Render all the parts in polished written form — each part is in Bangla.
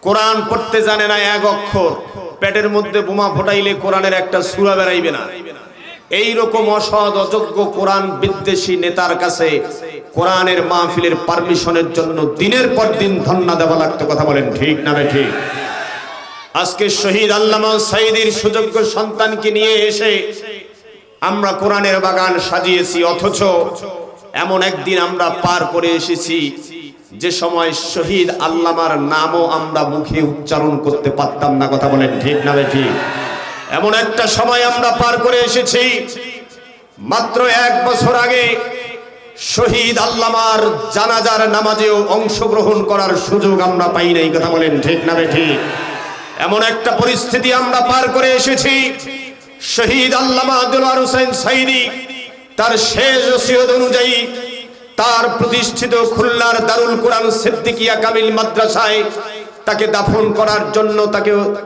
কোরআন পড়তে জানে না এক অক্ষর, পেটের মধ্যে বোমা ফোটাইলে কোরআনের একটা সূরা বেরাইবে না। এই রকম অসৎ অযোগ্য কোরআন বিদ্বেষী নেতার কাছে কোরআনের মাহফিলের পারমিশনের জন্য দিনের পর দিন ধর্ণা দেওয়া লাগতো। কথা বলেন ঠিক না ঠিক? আজকে শহীদ আল্লামা সাঈদীর সুযোগ্য সন্তানকে নিয়ে এসে আমরা কোরআনের বাগান সাজিয়েছি, অথচ এমন একদিন আমরা পার করে এসেছি যে সময় শহীদ আল্লামার নামও আমরা মুখে উচ্চারণ করতে পারতাম না। কথা বলেন ঠিক না ঠিক? এমন একটা সময় আমরা পার করে এসেছি, মাত্র 1 বছর আগে শহীদ আল্লামার জানাজার নামাজেও অংশগ্রহণ করার সুযোগ আমরা পাই নাই। কথা বলেন ঠিক না ঠিক? এমন একটা পরিস্থিতি আমরা পার করে এসেছি, শহীদ আল্লামা দেলোয়ার হোসেন সাঈদী তার শেষ ওসিয়ত অনুযায়ী তার প্রতিষ্ঠিত খুলনার দারুল কোরআন সিদ্দিকিয়া কামিল মাদ্রাসায় তাকে দাফন করার জন্য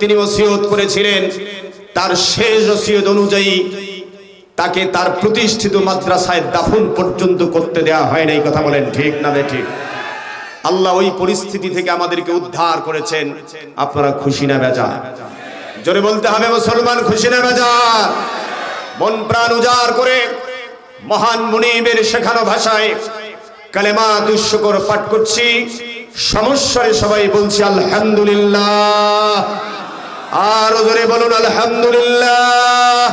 তিনি ওসিয়ত করেছিলেন। তার শেষ ওসিয়ত অনুযায়ী তাকে তার প্রতিষ্ঠিত মাদ্রাসায় দাফন পর্যন্ত করতে দেওয়া হয় নাই। কথা বলেন ঠিক না ঠিক? আল্লাহ ওই পরিস্থিতি থেকে আমাদেরকে উদ্ধার করেছেন। আপনারা খুশি না বেজার? জোরে বলতে হবে মুসলমান, খুশি না বেজার? মন প্রাণ উজাড় করে মহান মুনিবের শেখানো ভাষায় কালেমাতুশ শুকর পাঠ করছি। সমস্যায় সবাই বলছি আলহামদুলিল্লাহ। আর জোরে বলুন আলহামদুলিল্লাহ।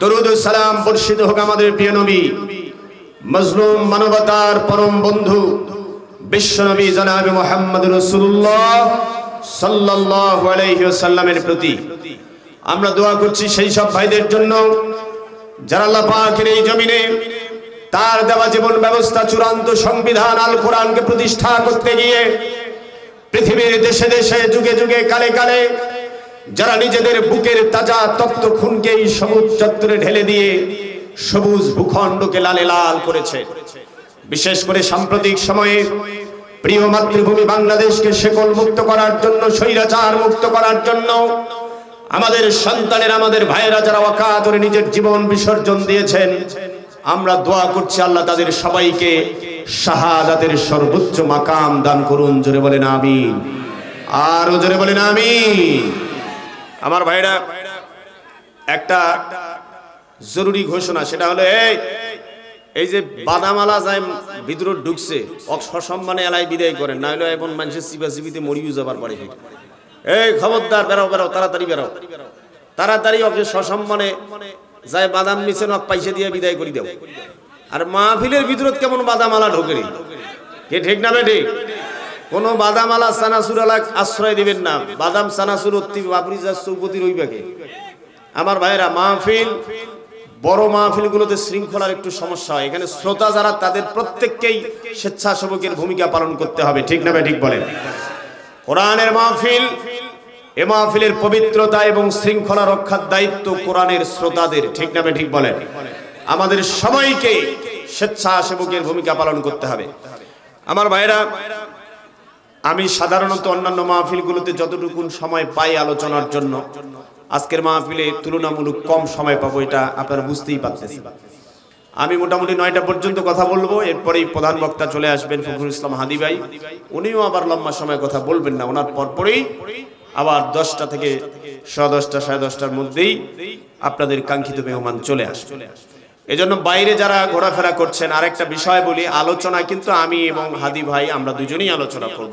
দরুদ ও সালাম বর্ষিত হোক আমাদের প্রিয় নবী, মজলুম মানবতার পরম বন্ধু বিশ্বনবী জনাবে মুহাম্মদ রাসূলুল্লাহ সাল্লাল্লাহু আলাইহি ওয়াসাল্লামের প্রতি। আমরা দোয়া করছি সেই সব ভাইদের জন্য যারা আল্লাহ পাকের এই জমিনে তার দেওয়া জীবন ব্যবস্থা, চূড়ান্ত সংবিধান আল কোরআনকে প্রতিষ্ঠা করতে গিয়ে পৃথিবীর দেশে দেশে যুগে যুগে কালে কালে যারা নিজেদের বুকের তাজা তপ্ত খুনকে এই সবুজ চত্বরে ঢেলে দিয়ে সবুজ ভূখণ্ডকে লালে লাল করেছে। বিশেষ করে সাম্প্রতিক সময়ে প্রিয় মাতৃভূমি বাংলাদেশকে শেকল মুক্ত করার জন্য, স্বৈরাচার মুক্ত করার জন্য আমাদের সন্তানের, আমাদের ভাইয়েরা যারা অকাতরে নিজের জীবন বিসর্জন দিয়েছেন, আমরা দোয়া করছি আল্লাহ তাদের সবাইকে শাহাদাতের সর্বোচ্চ মাকাম দান করুন। জোরে বলেন আমিন। আর জোরে বলেন আমিন। আমার ভাইরা, একটা জরুরি ঘোষণা, সেটা হলো এই যে বাদামালা যায় বিদ্রোহ ঢুকছে, সসম্মানে এলাই বিদায় করেন, না হলে এমন মানুষের চিপাচিপিতে মরিও যাবার পারে। এই খবরদার, বেরাও বেরাও, তাড়াতাড়ি বেরাও, তাড়াতাড়ি ওকে সসম্মানে যায় বাদাম মিছে নখ পয়সা দিয়ে বিদায় করে দেব। আর মাহফিলের ভিতরত কেমন বাদামালা ঢোকে কে? ঠিক না ঠিক? কোন বাদামালা চানাচুর আশ্রয় দিবেন না। বাদাম চানাচুর বাবরি চৌপতি রইবাকে। আমার ভাইরা, মাহফিল, বড় মাহফিল গুলোতে শৃঙ্খলার একটু সমস্যা হয়। এখানে শ্রোতা যারা, তাদের প্রত্যেককেই স্বেচ্ছাসেবকের ভূমিকা পালন করতে হবে। ঠিক না ঠিক বলেন? কোরআনের মাহফিল, এ মাহফিলের পবিত্রতা এবং শৃঙ্খলা রক্ষার দায়িত্ব কোরআনের শ্রোতাদের। ঠিক না ঠিক বলেন? আমাদের সবাইকে স্বেচ্ছাসেবকের ভূমিকা পালন করতে হবে। আমার ভাইরা, আমি সাধারণত অন্যান্য মাহফিলগুলোতে যতটুকু সময় পাই আলোচনার জন্য, আজকের মাহফিলে তুলনামূলক কম সময় পাবো, এটা আপনারা বুঝতেই পারতেছেন। আমি মোটামুটি 9টা পর্যন্ত কথা বলবো, এরপরেই প্রধান বক্তা চলে আসবেন ফখরুল ইসলাম হাদি ভাই। উনিও আবার লম্বা সময় কথা বলবেন না, ওনার পরপরেই আবার 10টা থেকে 10:30 সাড়ে 10টার মধ্যেই আপনাদের কাঙ্ক্ষিত মেহমান চলে আসবে। এজন্য বাইরে যারা ঘোরাফেরা করছেন, আরেকটা বিষয় বলি, আলোচনা কিন্তু আমি এবং হাদি ভাই আমরা দুজনেই আলোচনা করব।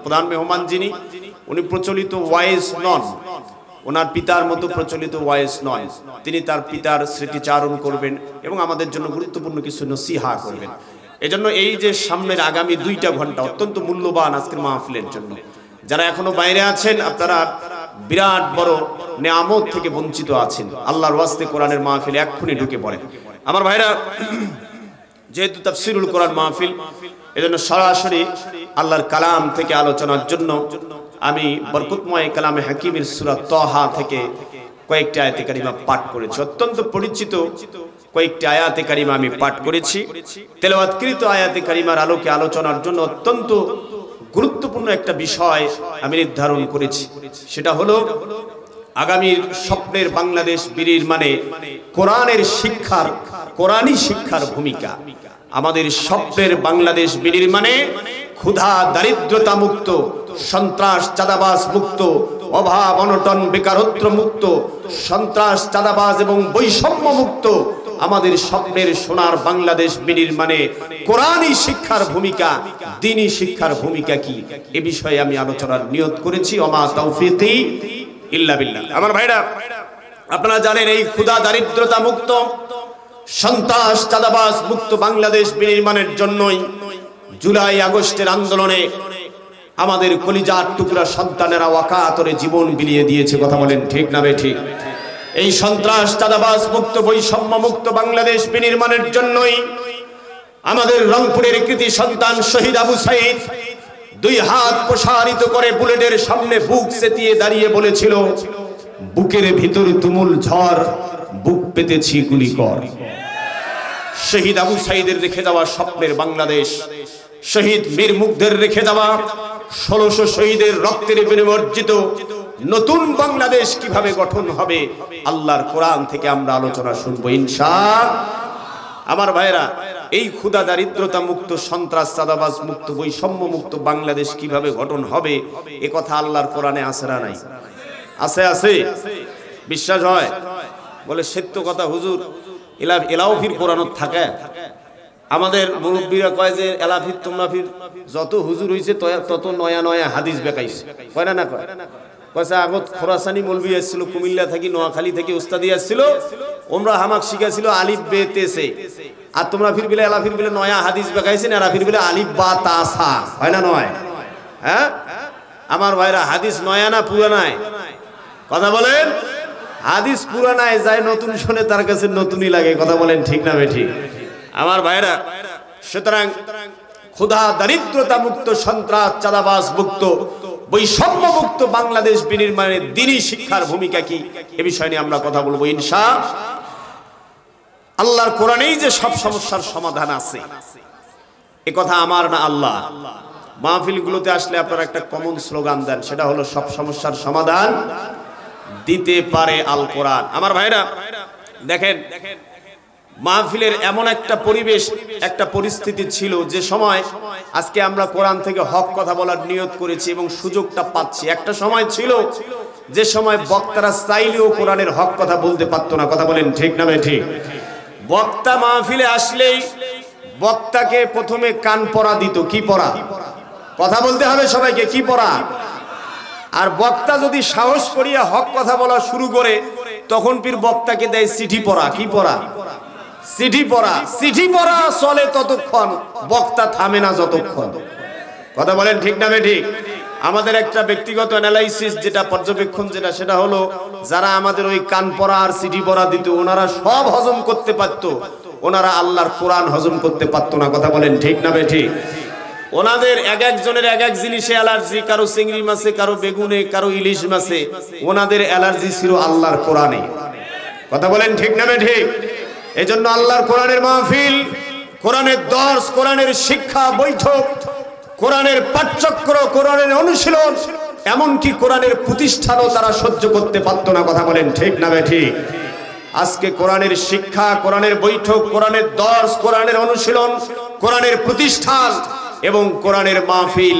প্রধান মেহমান যিনি, উনি প্রচলিত ওয়াইজ নন, ওনার পিতার মতো প্রচলিত ওয়াইজ নয়। তিনি তার পিতার স্মৃতিচারণ করবেন এবং আমাদের জন্য গুরুত্বপূর্ণ কিছু নসিহা করবেন। এজন্য এই যে সামনের আগামী 2টা ঘন্টা অত্যন্ত মূল্যবান আজকের মাহফিলের জন্য। যারা এখনো বাইরে আছেন, আপনারা বিরাট বড় নেয়ামত থেকে বঞ্চিত আছেন। আল্লাহর ওয়াস্তে কোরআনের মাহফিলে এক্ষুনি ঢুকে পড়েন। আমার ভাইরা, যেহেতু তাফসীরুল কোরআন মাহফিল, এজন্য সরাসরি আল্লাহর কালাম থেকে আলোচনার জন্য আমি বরকতময় কালামে হাকিমের সূরা তাহা থেকে কয়েকটি আয়াতে কারিমা পাঠ করেছি। অত্যন্ত পরিচিত কয়েকটি আয়াতে কারিমা আমি পাঠ করেছি। তেলাওয়াতকৃত আয়াতে কারিমার আলোকে আলোচনার জন্য অত্যন্ত গুরুত্বপূর্ণ একটা বিষয় আমি নির্ধারণ করেছি। সেটা হলো আগামীর স্বপ্নের বাংলাদেশ বিনির্মাণে কোরআনের শিক্ষার, কোরআনী শিক্ষার ভূমিকা। আমাদের স্বপ্নের বাংলাদেশ বিনির্মাণে ক্ষুধা দারিদ্রতা মুক্ত, সন্ত্রাস চাঁদাবাজ মুক্ত, অভাব অনটন বেকারত্ব মুক্ত, সন্ত্রাস চাঁদাবাজ এবং বৈষম্য মুক্ত আমাদের স্বপ্নের সোনার বাংলাদেশ বিনির্মাণে কোরআনী শিক্ষার ভূমিকা, দ্বীনি শিক্ষার ভূমিকা কি, এ বিষয়ে আমি আলোচনার নিয়ত করেছি। ওমা তাওফীকি ইল্লা বিল্লাহ। আমার ভাইরা, আপনারা জানেন এই ক্ষুধা দারিদ্রতা মুক্ত, সন্ত্রাস চাঁদাবাজ মুক্ত বাংলাদেশ বিনির্মাণের জন্যই জুলাই আগস্টের আন্দোলনে আমাদের কলিজার টুকরা সন্তানেরা ওয়াকাতরে জীবন বিলিয়ে দিয়েছে। কথা বলেন ঠিক না বেঠিক? এই সন্ত্রাস চাঁদাবাজ মুক্ত বৈষম্য মুক্ত বাংলাদেশ বিনির্মাণের জন্যই আমাদের রংপুরের কৃতি সন্তান শহীদ আবু সাঈদ দুই হাত প্রসারিত করে বুলেটের সামনে বুক চেতিয়ে দাঁড়িয়ে বলেছিল, বুকের ভিতর তুমুল ঝড়, বুক পেতেছি গুলি কর। শহীদ আবু সাঈদের রেখে যাওয়া স্বপ্নের বাংলাদেশ, শহীদ মীর মুগ্ধের রেখে যাওয়া ১৬০০ শহীদের রক্তের বিনিময়ে অর্জিত নতুন বাংলাদেশ কিভাবে গঠন হবে, আল্লাহর কোরআন থেকে আমরা আলোচনা শুনবো ইনশাআল্লাহ। আমার ভাইরা, এই ক্ষুধা দারিদ্রতা মুক্ত, সন্ত্রাস চাঁদাবাজ মুক্ত, বৈষম্য মুক্ত বাংলাদেশ কিভাবে গঠন হবে, এ কথা আল্লাহর কোরআনে আছে না নাই? আছে, আছে। বিশ্বাস হয়? বলে সত্য কথা হুজুর, এলাও ফির কোরআনত থাকে। আমাদের মুরব্বীরা কয় যে এলাফির তোমরা ফির যত হুজুর হইছে তত নয়া নয়া হাদিস বেকাইছে, কয় না? না কয়? কয়সা আগত খোরাসানি মৌলভী আসছিল, কুমিল্লা থেকে নোয়াখালী থেকে উস্তাদি আসছিল, ওমরা হামাক শিখাইছিল আলিফ বে তে সে। আর তোমরা ফির বিলে এলাফির বিলে নয়া হাদিস বেকাইছেন, এরা ফির বিলে আলিফ বা তা সা, হয় না নয়? হ্যাঁ আমার ভাইরা, হাদিস নয়া না পুরানায়? কথা বলেন। হাদিস পুরানায় যায়, নতুন শুনে তার কাছে নতুনই লাগে। কথা বলেন ঠিক না বেঠিক? আমার ভাইরা, সুতরাং ক্ষুধা দারিদ্রতা মুক্ত, সন্ত্রাস চাঁদাবাজ মুক্ত, বৈষম্য মুক্ত বাংলাদেশ বিনির্মাণে দ্বীনি শিক্ষার ভূমিকা কি, এ বিষয় নিয়ে আমরা কথা বলবো ইনশাআল্লাহ। আল্লাহর কোরআনেই যে সব সমস্যার সমাধান আছে, এ কথা আমার না আল্লাহ। মাহফিলগুলোতে আসলে আপনারা একটা কমন স্লোগান দেন, সেটা হলো সব সমস্যার সমাধান দিতে পারে আল কোরআন। আমার ভাইরা দেখেন, মাহফিলের এমন একটা পরিবেশ, একটা পরিস্থিতি ছিল যে সময় আজকে আমরা কোরআন থেকে হক কথা বলার নিয়ত করেছি এবং সুযোগটা পাচ্ছি। একটা সময় ছিল যে সময় বক্তারা চাইলেও কোরআনের হক কথা বলতে পারতো না। কথা বলেন ঠিক না ঠিক? বক্তা মাহফিলে আসলেই বক্তাকে প্রথমে কান পরা দিত। কি পরা? কথা বলতে হবে সবাইকে, কি পরা? আর বক্তা যদি সাহস করিয়া হক কথা বলা শুরু করে, তখন পীর বক্তাকে দেয় চিঠি পড়া। কি পড়া? চিঠি পড়া। চিঠি পড়া চলে ততক্ষণ, বক্তা থামে না যতক্ষণ। কথা বলেন ঠিক না ঠিক? আমাদের একটা ব্যক্তিগত অ্যানালাইসিস, যেটা পর্যবেক্ষণ, সেটা হলো যারা আমাদের ওই কান পড়া আর চিঠি পড়া দিত, ওনারা সব হজম করতে পারতো, ওনারা আল্লাহর কোরআন হজম করতে পারতো না। কথা বলেন ঠিক না ঠিক? ওনাদের এক একজনের এক এক জিনিসে অ্যালার্জি, কারো চিংড়ি মাছে, কারো বেগুনে, কারো ইলিশ মাছে। ওনাদের অ্যালার্জি ছিল আল্লাহর কোরআনে। কথা বলেন ঠিক না ঠিক? এজন্য আল্লাহর কোরআনের মাহফিল, কোরআনের দর্স, কোরআনের শিক্ষা বৈঠক, কোরআনের পাঠচক্র, কোরআনের অনুশীলন, এমনকি কোরআনের প্রতিষ্ঠানও তারা সহ্য করতে পারতো না। কথা বলেন ঠিক না ঠিক? আজকে কোরআনের শিক্ষা, কোরআনের বৈঠক, কোরআনের দর্স, কোরআনের অনুশীলন, কোরআনের প্রতিষ্ঠান এবং কোরআনের মাহফিল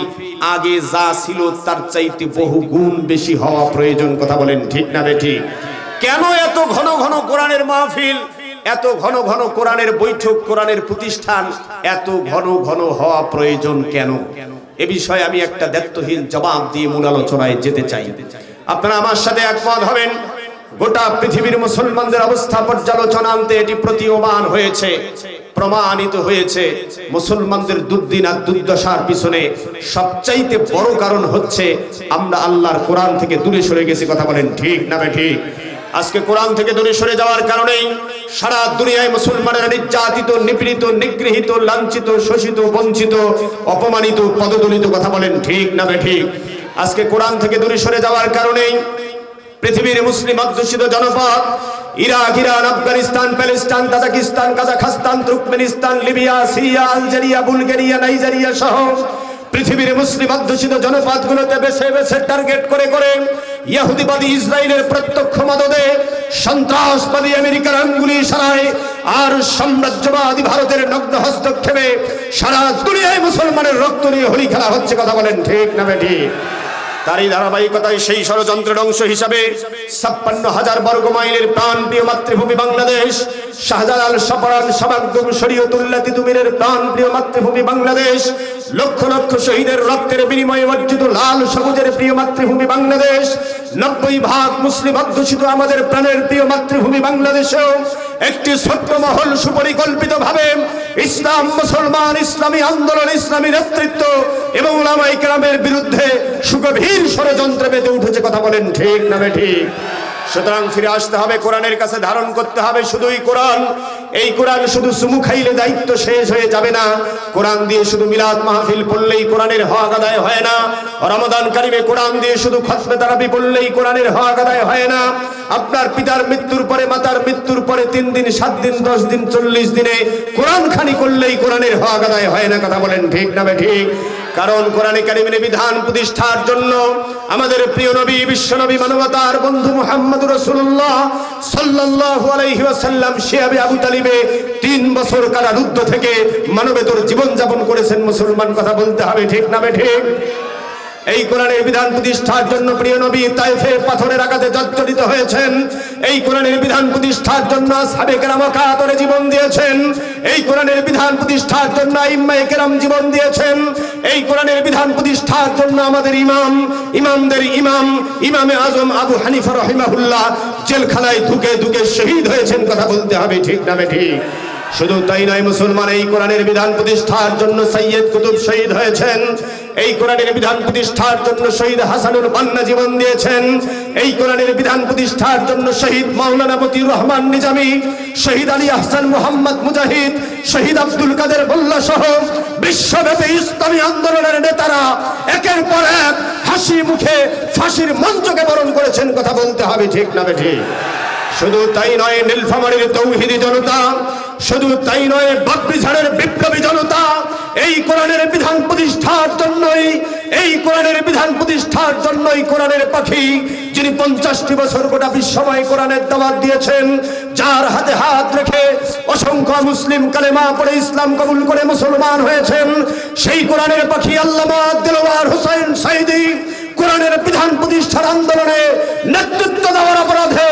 আগে যা ছিল তার চাইতে বহু গুণ বেশি হওয়া প্রয়োজন। কথা বলেন ঠিক না ঠিক? কেন এত ঘন ঘন কোরআনের মাহফিল, এত ঘন ঘন কোরআনের বৈঠক, কোরআনের প্রতিষ্ঠান এত ঘন ঘন হওয়া প্রয়োজন কেন? এ বিষয়ে আমি একটা দায়িত্বহীন জবাব দিয়ে মূল আলোচনায় যেতে চাই। আপনারা আমার সাথে একমত হবেন, গোটা পৃথিবীর মুসলমানদের অবস্থা পর্যালোচনা আনতে এটি প্রতীয়মান হয়েছে, প্রমাণিত হয়েছে। মুসলমানদের দুর্দিন আর দুর্দশার পিছনে সবচাইতে বড় কারণ হচ্ছে আমরা আল্লাহর কোরআন থেকে দূরে সরে গেছি। কথা বলেন ঠিক না ঠিক? আজকে কোরআন থেকে দূরে সরে যাওয়ার কারণেই সারা দুনিয়ায় মুসলমানেরা নির্যাতিত, নিপীড়িত, নিগৃহীত, লাঞ্ছিত, শোষিত, বঞ্চিত, অপমানিত, পদদলিত। কথা বলেন ঠিক না ঠিক? আজকে কোরআন থেকে দূরে সরে যাওয়ার কারণেই পৃথিবীর মুসলিম অধ্যুষিত জনপদ Iraq, Iran, Afghanistan, Palestine, Tajikistan, Kazakhstan, Turkmenistan, Libya, Syria, Algeria, Bulgaria, Nigeria সহ পৃথিবীর মুসলিম অধ্যুষিত জনপদগুলোতে বেছে বেছে টার্গেট করে করে ইহুদিবাদী ইসরায়েলের প্রত্যক্ষ মদদে, সন্ত্রাসবাদী আমেরিকার আঙ্গুলি ইশারায় আর সাম্রাজ্যবাদী ভারতের নগ্ন হস্তক্ষেপে সারা দুনিয়ায় মুসলমানের রক্ত নিয়ে হোলি খেলা হচ্ছে। কথা বলেন ঠিক না বেঠিক? তারই ধারাবাহিকতায় সেই ষড়যন্ত্রের অংশ হিসাবে ৫৬,০০০ বর্গ মাইলের প্রাণপ্রিয় মাতৃভূমি বাংলাদেশ, শাহজালাল, সাপারান, শামাকদুম, শরীয়তুল্লাহ, তিতুমিরের প্রাণপ্রিয় মাতৃভূমি বাংলাদেশ, লক্ষ লক্ষ শহীদের রক্তের বিনিময়ে অর্জিত লাল সবুজের প্রিয় মাতৃভূমি বাংলাদেশ, ৯০% মুসলিম অধ্যুষিত আমাদের প্রাণের প্রিয় মাতৃভূমি বাংলাদেশেও একটি ছোট্ট মহল সুপরিকল্পিতভাবে ইসলাম, মুসলমান, ইসলামী আন্দোলন, ইসলামী নেতৃত্ব এবং উলামায়ে কেরামের বিরুদ্ধে সুগভীর ষড়যন্ত্রে মেতে উঠেছে। কথা বলেন ঠিক না বেঠিক? সুতরাং ফিরে আসতে হবে, কোরআনের কাছে ধারণ করতে হবে শুধুই কোরআন। এই কোরআন শুধু চুমু খাইলে দায়িত্ব শেষ হয়ে যাবে না। কোরআন দিয়ে শুধু মিলাদ মাহফিল পড়লেই কোরআনের হক আদায় হয় না। রমাদান কারিমে কোরআন দিয়ে শুধু খতমে তারাবি পড়লেই কোরআনের হক আদায় হয় না। আপনার পিতার মৃত্যুর পরে, মাতার মৃত্যুর পরে ৩ দিন, ৭ দিন, ১০ দিন, ৪০ দিনে কোরআন খানি করলেই কোরআনের হক আদায় হয় না। কথা বলেন ঠিক না বেঠিক? কারণ কোরআনে কারিমের বিধান প্রতিষ্ঠার জন্য আমাদের প্রিয় নবী, বিশ্বনবী, মানবতার বন্ধু মুহাম্মদ রাসূলুল্লাহ সাল্লাল্লাহু আলাইহি ওয়াসাল্লাম শিয়াবে আবু তালিবে ৩ বছর কারারুদ্ধ থেকে মানবেতর জীবন যাপন করেছেন মুসলমান। কথা বলতে হবে ঠিক না বেঠিক? এই কোরআনের বিধান প্রতিষ্ঠার জন্য প্রিয় নবী তায়েফে পাথরের আঘাতে জর্জরিত হয়েছেন। এই কোরআনের বিধান প্রতিষ্ঠার জন্য আসহাবে কেরাম কাতরে জীবন দিয়েছেন। এই কোরআনের বিধান প্রতিষ্ঠার জন্য আইম্মায়ে কেরাম জীবন দিয়েছেন। এই কোরআনের বিধান প্রতিষ্ঠার জন্য আমাদের ইমামদের ইমাম, ইমামে আজম আবু হানিফা রাহিমাহুল্লাহ জেলখানায় ধুকে ধুকে শহীদ হয়েছেন। কথা বলতে হবে ঠিক না বেঠিক? শুধু তাই নয়, মুসলমান এই কোরআনের বিধান প্রতিষ্ঠার জন্য সৈয়দ কুতুব শহীদ হয়েছেন। এই কোরআনের বিধান প্রতিষ্ঠার জন্য শহীদ হাসানুল বান্না জীবন দিয়েছেন। এই কোরআনের বিধান প্রতিষ্ঠার জন্য শহীদ মাওলানা মতিউর রহমান নিজামী, শহীদ আলী আহসান মুহাম্মদ মুজাহিদ, শহীদ আব্দুল কাদের মোল্লা সহ বিশ্বব্যাপী ইসলামী আন্দোলনের নেতারা একের পর এক হাসি মুখে ফাঁসির মঞ্চকে বরণ করেছেন। কথা বলতে হবে ঠিক না বেঠিক? শুধু তাই নয়, নীলফামারীর তৌহিদি জনতা, শুধু তাই নয়, বাগবিছাড়ের বিপ্লবী জনতা এই কোরআনের বিধান প্রতিষ্ঠার জন্যই, এই কোরআনের বিধান প্রতিষ্ঠার জন্যই কোরআনের পাখি, যিনি 50টি বছর গোটা বিশ্বময় কোরআনের দাওয়াত দিয়েছেন, যার হাতে হাত রেখে অসংখ্য মুসলিম কালেমা পড়ে ইসলাম কবুল করে মুসলমান হয়েছেন, সেই কোরআনের পাখি আল্লামা দেলোয়ার হোসেন সাইদি কোরআনের বিধান প্রতিষ্ঠার আন্দোলনে নেতৃত্ব দেওয়ার অপরাধে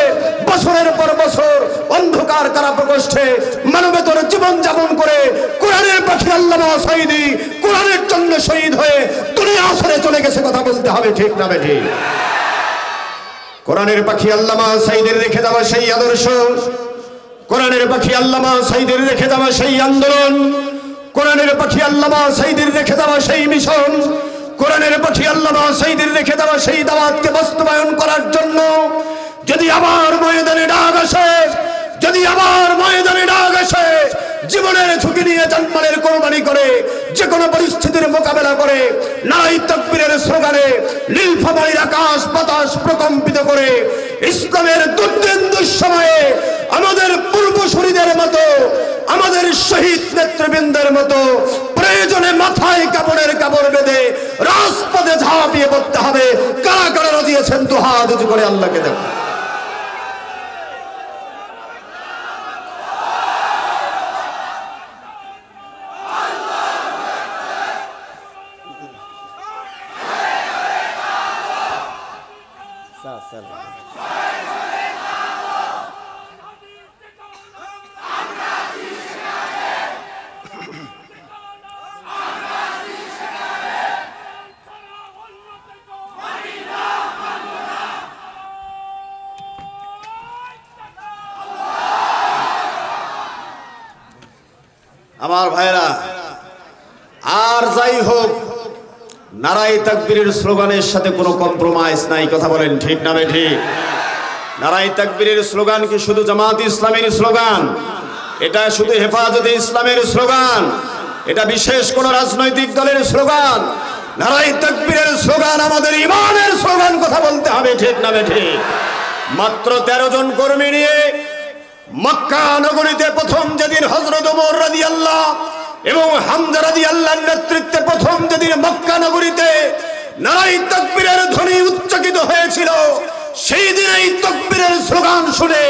বছরের পর বছর অন্ধকার কারা প্রকোষ্ঠে মানবেতর জীবন যাপন করে কোরআনের পাখি আল্লামা সাইদি কোরআনের জন্য শহীদ হয়ে দুনিয়া ছেড়ে চলে গেছে। কথা বলতে হবে ঠিক না বেঠিক? কোরআনের পাখি আল্লামা সাইদির রেখে যাওয়া সেই আদর্শ, কোরআনের পাখি আল্লামা সাইদির রেখে যাওয়া সেই আন্দোলন, কোরআনের পাখি আল্লামা সাইদির রেখে যাওয়া সেই মিশন, কোরআনের পাখি আল্লামা সাইদির রেখে যাওয়া সেই দাওয়াতকে বাস্তবায়ন করার জন্য যদি আবার ময়দানে ডাক আসে, যদি আবার ময়দানে ডাক আসে, জীবনের ঝুঁকি নিয়ে জানমালের কোরবানি করে যে কোনো পরিস্থিতির মোকাবেলা করে নারায়ে তাকবীরের স্লোগানে নীলফামারীর আকাশ বাতাস প্রকম্পিত করে ইসলামের দুর্দিন দুঃসময়ে আমাদের পূর্বসূরীদের মতো, আমাদের শহীদ নেতৃবৃন্দের মতো প্রয়োজনে মাথায় কাপড়ের কাপড় বেঁধে রাজপথে ঝাঁপিয়ে পড়তে হবে। কারা কারা রাজি আছেন তো হাত উঁচু করে আল্লাহকে দেখো। আমার ভাইরা, আর যাই হোক, নারায়ে তাকবীরের স্লোগানের সাথে কোনো কম্প্রোমাইজ নাই। কথা বলেন ঠিক না বেঠিক? নারায়ে তাকবীরের স্লোগান কি শুধু জামাত ইসলামের স্লোগান? এটা শুধু হেফাজতে ইসলামের স্লোগান? এটা বিশেষ কোন রাজনৈতিক দলের স্লোগান? নারায়ে তাকবীরের স্লোগান আমাদের ঈমানের স্লোগান। কথা বলতে হবে ঠিক না বেঠিক? মাত্র 13 জন কর্মী নিয়ে মক্কা নগরীতে প্রথম যেদিন হযরত ওমর রাদিয়াল্লাহু এবং হামজা রাদিয়াল্লাহু নেতৃত্বে প্রথম যেদিন মক্কা নগরীতে নারায়ে তাকবীরের ধ্বনি উচ্চারিত হয়েছিল, সেই দিন এই তাকবীরের স্লোগান শুনে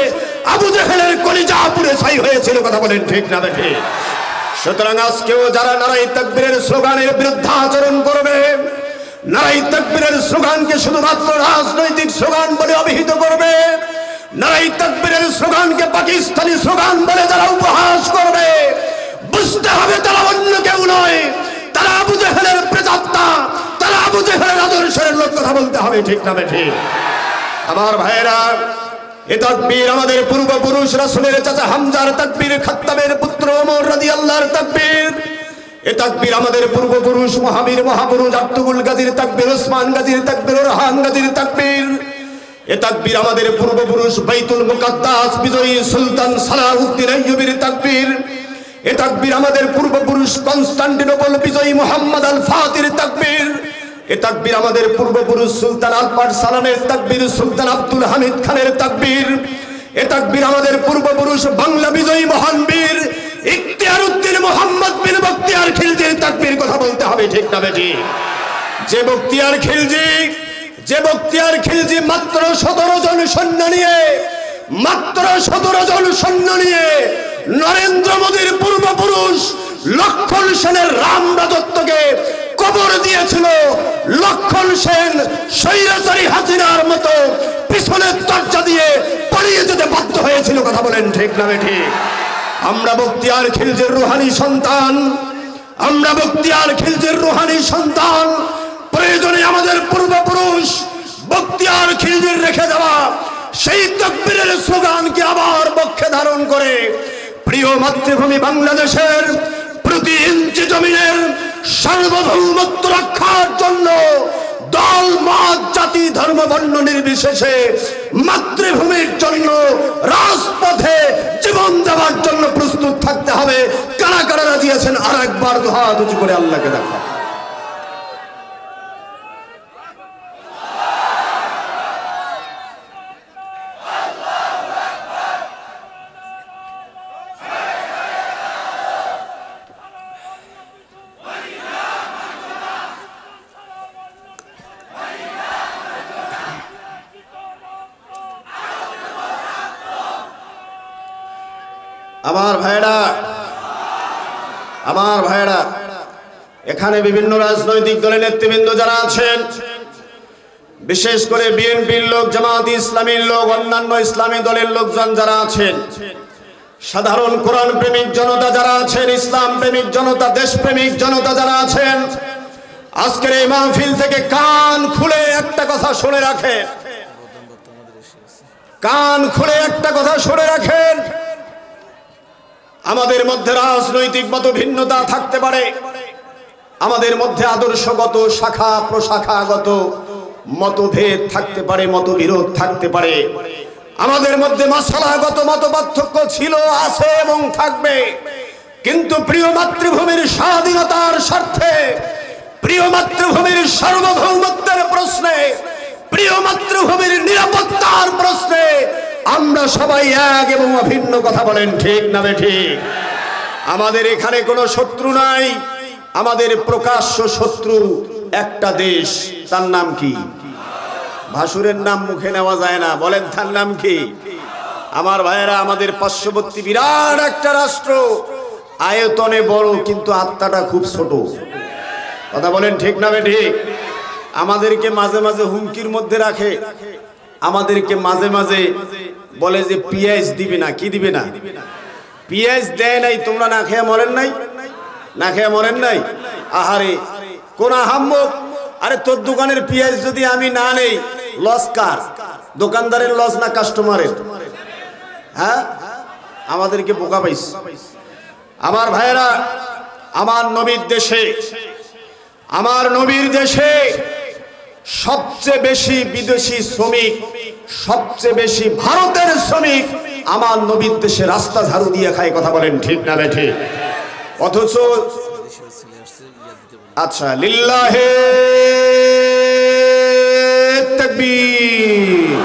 আবু জেহেলের কলিজা পুড়ে ছাই হয়েছিল। কথা বলেন ঠিক না ঠিক? সুতরাং আজকেও যারা নারায়ে তাকবীরের স্লোগানের বিরুদ্ধাচরণ করবে, নারায়ে তাকবীরের স্লোগানকে শুধুমাত্র রাজনৈতিক স্লোগান বলে অভিহিত করবে, নারায়ে তাকবীরের স্লোগানকে পাকিস্তানি স্লোগান বলে যারা উপহাস করবে, বুঝতে হবে তারা অন্য কেউ নয়, তারা আবু জেহেলের প্রেতাত্মা, তারা আবু জেহেলের আদর্শের লোক। কথা বলতে হবে ঠিক না ঠিক? আমার ভাইয়েরা, এ তাকবীর আমাদের পূর্বপুরুষ রাসূলের চাচা হামজার তাকবীর, খাত্তাবের পুত্র ওমর রাদিয়াল্লাহুর তাকবীর। এ তাকবীর আমাদের পূর্বপুরুষ মহাবীর মহাপুরুষ আব্দুল গাজীর তাকবীর, ওসমান গাজীর তাকবীর, ওরহান গাজীর তাকবীর। এ তাকবীর আমাদের পূর্বপুরুষ বাইতুল মুকাদ্দাস বিজয়ী সুলতান সালাহউদ্দিন আইয়ুবীর তাকবীর। এ তাকবীর আমাদের পূর্বপুরুষ কনস্টান্টিনোপল বিজয়ী মুহাম্মদ আল ফাতির তাকবীর। এ তাকবীর আমাদের পূর্বপুরুষ সুলতান আলপার সালামের তাকবীর, সুলতান আব্দুল হামিদ খানের তাকবীর। এ তাকবীর আমাদের পূর্বপুরুষ বাংলা বিজয়ী মহান বীর ইখতিয়ার উদ্দিন মোহাম্মদ বিন বখতিয়ার খিলজির তাকবীর। কথা বলতে হবে ঠিক না ঠিক? যে বখতিয়ার খিলজি মাত্র 17 জন সৈন্য নিয়ে নরেন্দ্র মোদীর পূর্বপুরুষ লক্ষণ সেনের রাম রাজত্বকে কবর দিয়েছিল। লক্ষণ সেন স্বৈরাচারী হাসিনার মতো পিছনের দরজা দিয়ে পালিয়ে যেতে বাধ্য হয়েছিল। কথা বলেন ঠিক না ঠিক? আমরা বখতিয়ার খিলজির রুহানি সন্তান, প্রয়োজনে আমাদের পূর্বপুরুষ বখতিয়ার খিলজির রেখে যাওয়া সেই তাকবীরের স্লোগানকে আবার পক্ষে ধারণ করে প্রিয় মাতৃভূমি বাংলাদেশের প্রতি ইঞ্চি জমিনের সার্বভৌমত্ব রক্ষার জন্য দল মত জাতি ধর্ম বর্ণ নির্বিশেষে মাতৃভূমির জন্য রাজপথে জীবন দেওয়ার জন্য প্রস্তুত থাকতে হবে। কারা কারা রাজি আছেন? আর একবার দুহাত উঁচু করে আল্লাহকে দেখা। আমার ভাইরা, এখানে বিভিন্ন রাজনৈতিক দলের নেতৃবৃন্দ যারা আছেন, বিশেষ করে বিএনপির লোক, জামাত ইসলামীর লোক, অন্যান্য ইসলামী দলের লোকজন যারা আছেন, সাধারণ কোরআন প্রেমিক জনতা যারা আছেন, ইসলাম প্রেমিক জনতা, দেশপ্রেমিক জনতা যারা আছেন, আজকের এই মাহফিল থেকে কান খুলে একটা কথা শুনে রাখেন। আমাদের মধ্যে রাজনৈতিক মতভিন্নতা থাকতে পারে, আমাদের মধ্যে আদর্শগত শাখা প্রশাখাগত মতভেদ থাকতে পারে, মতবিরোধ থাকতে পারে, আমাদের মধ্যে মাসালাগত মতপার্থক্য ছিল, আছে এবং থাকবে। কিন্তু প্রিয় মাতৃভূমির স্বাধীনতার স্বার্থে, প্রিয় মাতৃভূমির সার্বভৌমত্বের প্রশ্নে, প্রিয় মাতৃভূমির নিরাপত্তার প্রশ্নে আমরা সবাই এক এবং অভিন্ন। কথা বলেন ঠিক না ঠিক? আমাদের এখানে কোনো শত্রু নাই, আমাদের প্রকাশ্য শত্রু একটা দেশ, তার নাম কি? ভাসুরের নাম মুখে নেওয়া যায় না, বলেন তার নাম কি? আমার ভাইয়েরা, আমাদের পার্শ্ববর্তী বিরাট একটা রাষ্ট্র, আয়তনে বড় কিন্তু আত্মাটা খুব ছোট। কথা বলেন ঠিক না ঠিক? আমাদেরকে মাঝে মাঝে হুমকির মধ্যে রাখে, আমাদেরকে মাঝে মাঝে বলে যে পিএইচ দিবে না। কি দিবে না? পিএইচ দেয় নাই। তোমরা না খেয়ে মরেন নাই? না খেয়ে মরেন নাই? আহারে কোন আহাম্মক! আরে তোর দোকানের পিএইচ যদি আমি না নেই, লস কার? দোকানদারের লস না কাস্টমারের? হ্যাঁ, আমাদেরকে বোকা পাইছে। আমার ভাইয়েরা, আমার নবীর দেশে সবচেয়ে বেশি বিদেশি শ্রমিক, সবচেয়ে বেশি ভারতের শ্রমিক আমার নবীর দেশে রাস্তা ঝাড়ু দিয়ে খায়। কথা বলেন ঠিক না ঠিক? অথচ আচ্ছা, লিল্লাহে তাকবীর,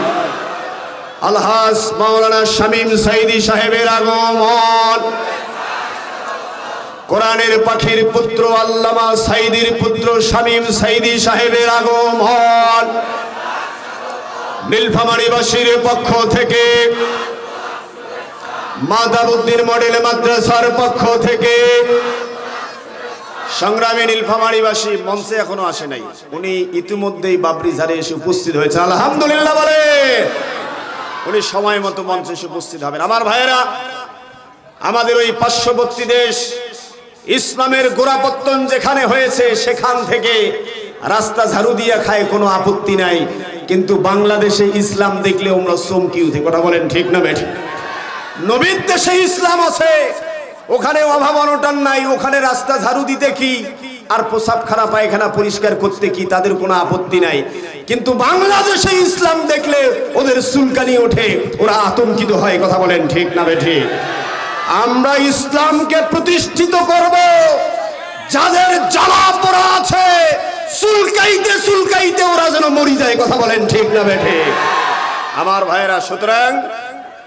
আলহাজ মাওলানা শামীম সাঈদী সাহেবের আগমন, কোরআনের পাখির পুত্র আল্লামা সাইদির পুত্র শামীম সাইদি সাহেবের আগমন নীলফামারীবাসীর পক্ষ থেকে, মাদারউদ্দিন মডেল মাদ্রাসার পক্ষ থেকে সংগ্রামী নীলফামারীবাসী মঞ্চে এখনো আসে নাই, উনি ইতিমধ্যেই বাবরিঝারে এসে উপস্থিত হয়েছে, আলহামদুলিল্লাহ বলে। উনি সময় মতো মঞ্চে এসে উপস্থিত হবেন। আমার ভাইয়েরা, আমাদের ওই পার্শ্ববর্তী দেশ ইসলামের গোড়াপত্তন যেখানে হয়েছে সেখান থেকে রাস্তা ঝাড়ু দিয়ে খায়, কোনো আপত্তি নাই, কিন্তু বাংলাদেশে ইসলাম দেখলে আমরা চমকি উঠি। কথা বলেন ঠিক না বেঠিক? নবীর দেশে ইসলাম আছে, ওখানে অভাব অনটন নাই, ওখানে রাস্তা ঝাড়ু দিতে কি আর প্রসাবখানা পায়খানা পরিষ্কার করতে কি, তাদের কোনো আপত্তি নাই। কিন্তু বাংলাদেশে ইসলাম দেখলে ওদের চুলকানি ওঠে, ওরা আতঙ্কিত হয়। কথা বলেন ঠিক না বেঠিক? আমরা ইসলামকে প্রতিষ্ঠিত করব, যাদের জ্বালা পোড়া আছে চুলকাইতে চুলকাইতে ওরা যেন মরি যায়। কথা বলেন ঠিক না বেঠিক? আমার ভাইয়েরা, সুতরাং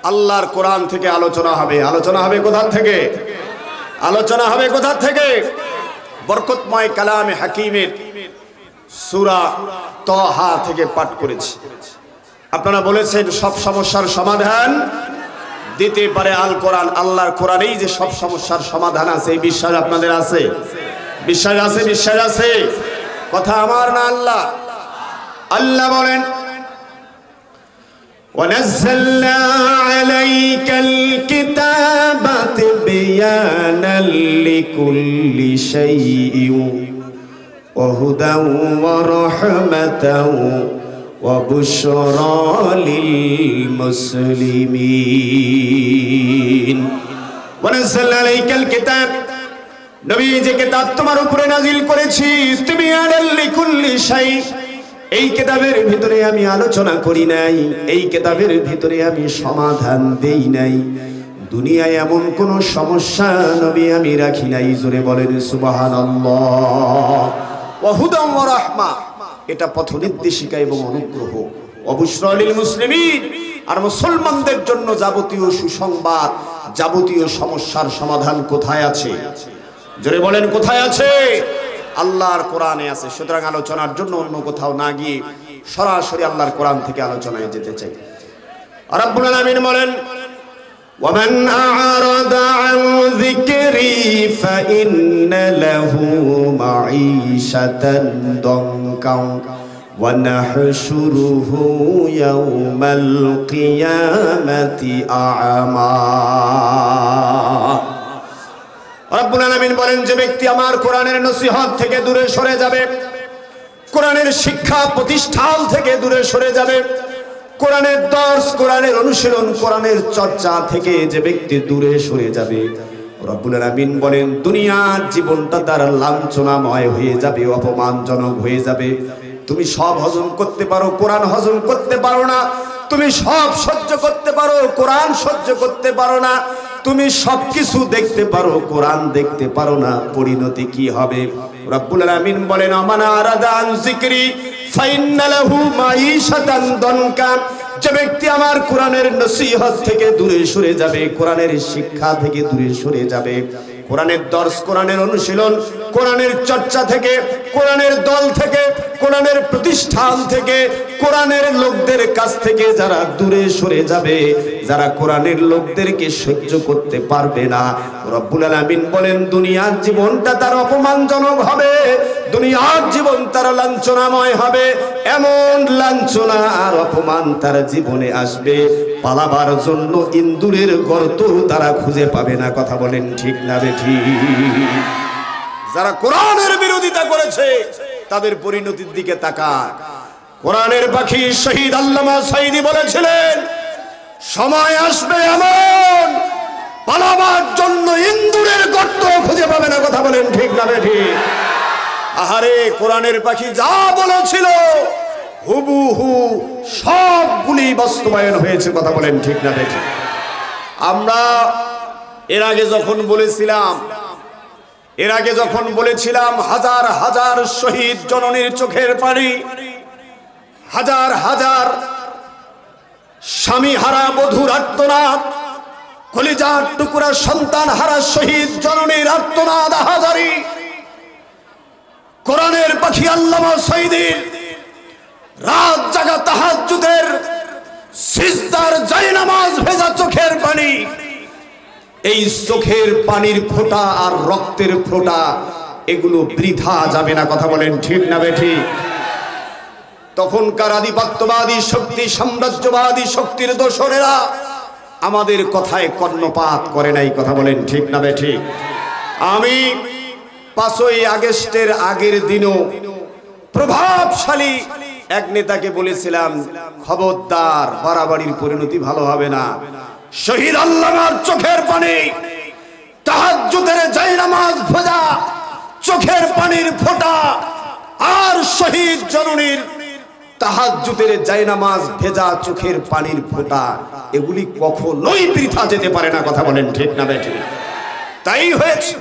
আল্লাহর কোরআন থেকে আলোচনা হবে। আলোচনা হবে কোথা থেকে? আলোচনা হবে কোথা থেকে? বরকতময় কালামে হাকিমের সূরা তাহা থেকে পাঠ করেছি। আপনারা বলেছেন সব সমস্যার সমাধান দিতে পারে আল কোরআন। আল্লাহর কোরআনেই যে সব সমস্যার সমাধান আছে, এই বিশ্বাস আপনাদের আছে? বিশ্বাস আছে? বিশ্বাস আছে? কথা আমার না আল্লাহ। আল্লাহ বলেন, وَنَزَّلْنَا عَلَيْكَ الْكِتَابَ تِبْيَانًا لِكُلِّ شَيْءٍ وَهُدًى وَرَحْمَةً وَبُشْرَى لِلْمُسْلِمِينَ وَنَزَّلْنَا عَلَيْكَ الْكِتَابَ, নবী যে কিতাব তোমার উপরে নাজিল করেছি, তিবয়ানাল লিকুল্লি শাই, এই কিতাবের ভিতরে আমি আলোচনা করি নাই, এই কিতাবের ভিতরে আমি সমাধান দেই নাই। দুনিয়ায় এমন কোন সমস্যা নবী আমি রাখি নাই। জোরে বলেন সুবহানাল্লাহ। ওয়া হুদাম ওয়া রাহমা, এটা পথ নির্দেশিকা এবং অনুগ্রহ। ওয়া বুশরা লিল মুসলিমিন, আর মুসলমানদের জন্য যাবতীয় সুসংবাদ, যাবতীয় সমস্যার সমাধান কোথায় আছে? জোরে বলেন কোথায় আছে? আল্লাহর কোরআনে আছে। সুতরাং আলোচনার জন্য অন্য কোথাও না গিয়ে সরাসরি আল্লাহর কোরআন থেকে আলোচনায় যেতে চাই। রাব্বুল আলামিন বলেন, ওয়ামান আ'রাদা আন যিকরি ফাইন্না লাহু মাঈশাতান দানকা ওয়া নাহশুরুহু ইয়াওমাল কিয়ামাতি আ'মা। রব্বুল আলামিন বলেন, যে ব্যক্তি আমার কোরআনের নসিহত থেকে দূরে সরে যাবে, কোরআনের শিক্ষা প্রতিষ্ঠান থেকে দূরে সরে যাবে, কোরআনের দর্স, কোরআনের অনুশীলন, কোরআনের চর্চা থেকে যে ব্যক্তি দূরে সরে যাবে, রব্বুল আলামিন বলেন দুনিয়ার জীবনটা তার লাঞ্ছনাময় হয়ে যাবে, অপমানজনক হয়ে যাবে। তুমি সব হজম করতে পারো, কোরআন হজম করতে পারো না। তুমি সব সহ্য করতে পারো, কোরআন সহ্য করতে পারো না। তুমি সবকিছু দেখতে পারো, কোরআন দেখতে পারো না। পরিণতি কি হবে? রব্বুল আলামিন বলেন, আমান আরাদা আন যিকরি ফাইন্না লাহু মাঈশাতান দানকা, যে ব্যক্তি আমার কোরআনের নসিহত থেকে দূরে সরে যাবে, কোরআনের শিক্ষা থেকে দূরে সরে যাবে, কোরআনের দর্স, কোরআনের অনুশীলন, কোরআনের চর্চা থেকে, কোরআনের দল থেকে, কোরআনের প্রতিষ্ঠান থেকে, কোরআনের লোকদের কাছ থেকে যারা দূরে সরে যাবে, যারা কোরআনের লোকদেরকে সহ্য করতে পারবে না, রব্বুল আলামিন বলেন দুনিয়ার জীবনটা তার অপমানজনক হবে, দুনিয়ার জীবন তার লাঞ্ছনাময় হবে। এমন লাঞ্ছনা আর অপমান তার জীবনে আসবে, পালাবার জন্য ইন্দুরের গর্ত তারা খুঁজে পাবে না। কথা বলেন ঠিক না বেঠিক? যারা কোরআনের বিরোধিতা করেছে তাদের পরিণতির দিকে তাকান। কোরআনের পাখি শহীদ আল্লামা সাইদি বলেছিলেন, সময় আসবে এমন পালাবার জন্য ইন্দুরের গর্ত খুঁজে পাবে না। কথা বলেন ঠিক না বেঠিক? আহারে, কোরআনের পাখি যা বলেছিল হুবহু সবগুলি বাস্তবায়ন হয়েছে। কথা বলেন ঠিক না বেঠিক? আমরা এর আগে যখন বলেছিলাম হাজার হাজার শহীদ জননীর চোখের পানি, হাজার হাজার স্বামী হারা বধূর আর্তনাদ, কলিজার টুকরা সন্তান হারা শহীদ জননীর আর্তনাদ আহাজারি, কোরআনের পাখি আল্লামা সাঈদীর রাত জাগা তাহাজ্জুদের সিজদার জায়নামাজ ভেজা চোখের পানি, এই চোখের পানির ফোঁটা আর রক্তের ফোঁটা এগুলো বৃথা যাবে না। কথা বলেন ঠিক না বেঠিক? তখনকার আধিপত্যবাদী শক্তি, সাম্রাজ্যবাদী শক্তির দোসরেরা আমাদের কথায় কর্ণপাত করে নাই। কথা বলেন ঠিক না বেঠিক? আমি 5ই আগস্টের আগের দিনও প্রভাবশালী এক নেতাকে বলেছিলাম, খবরদার, বাড়াবাড়ির পরিণতি ভালো হবে না। শহীদ আল্লামার চোখের পানি, তাহাজ্জুদের জায়নামাজ ভেজা চোখের পানির ফোঁটা আর শহীদ জননীর তাহাজ্জুদের জায়নামাজ ভেজা চোখের পানির ফোঁটা এগুলি কখনোই বৃথা যেতে পারে না। কথা বলেন ঠিক না বেঠিক? তাই হয়েছে।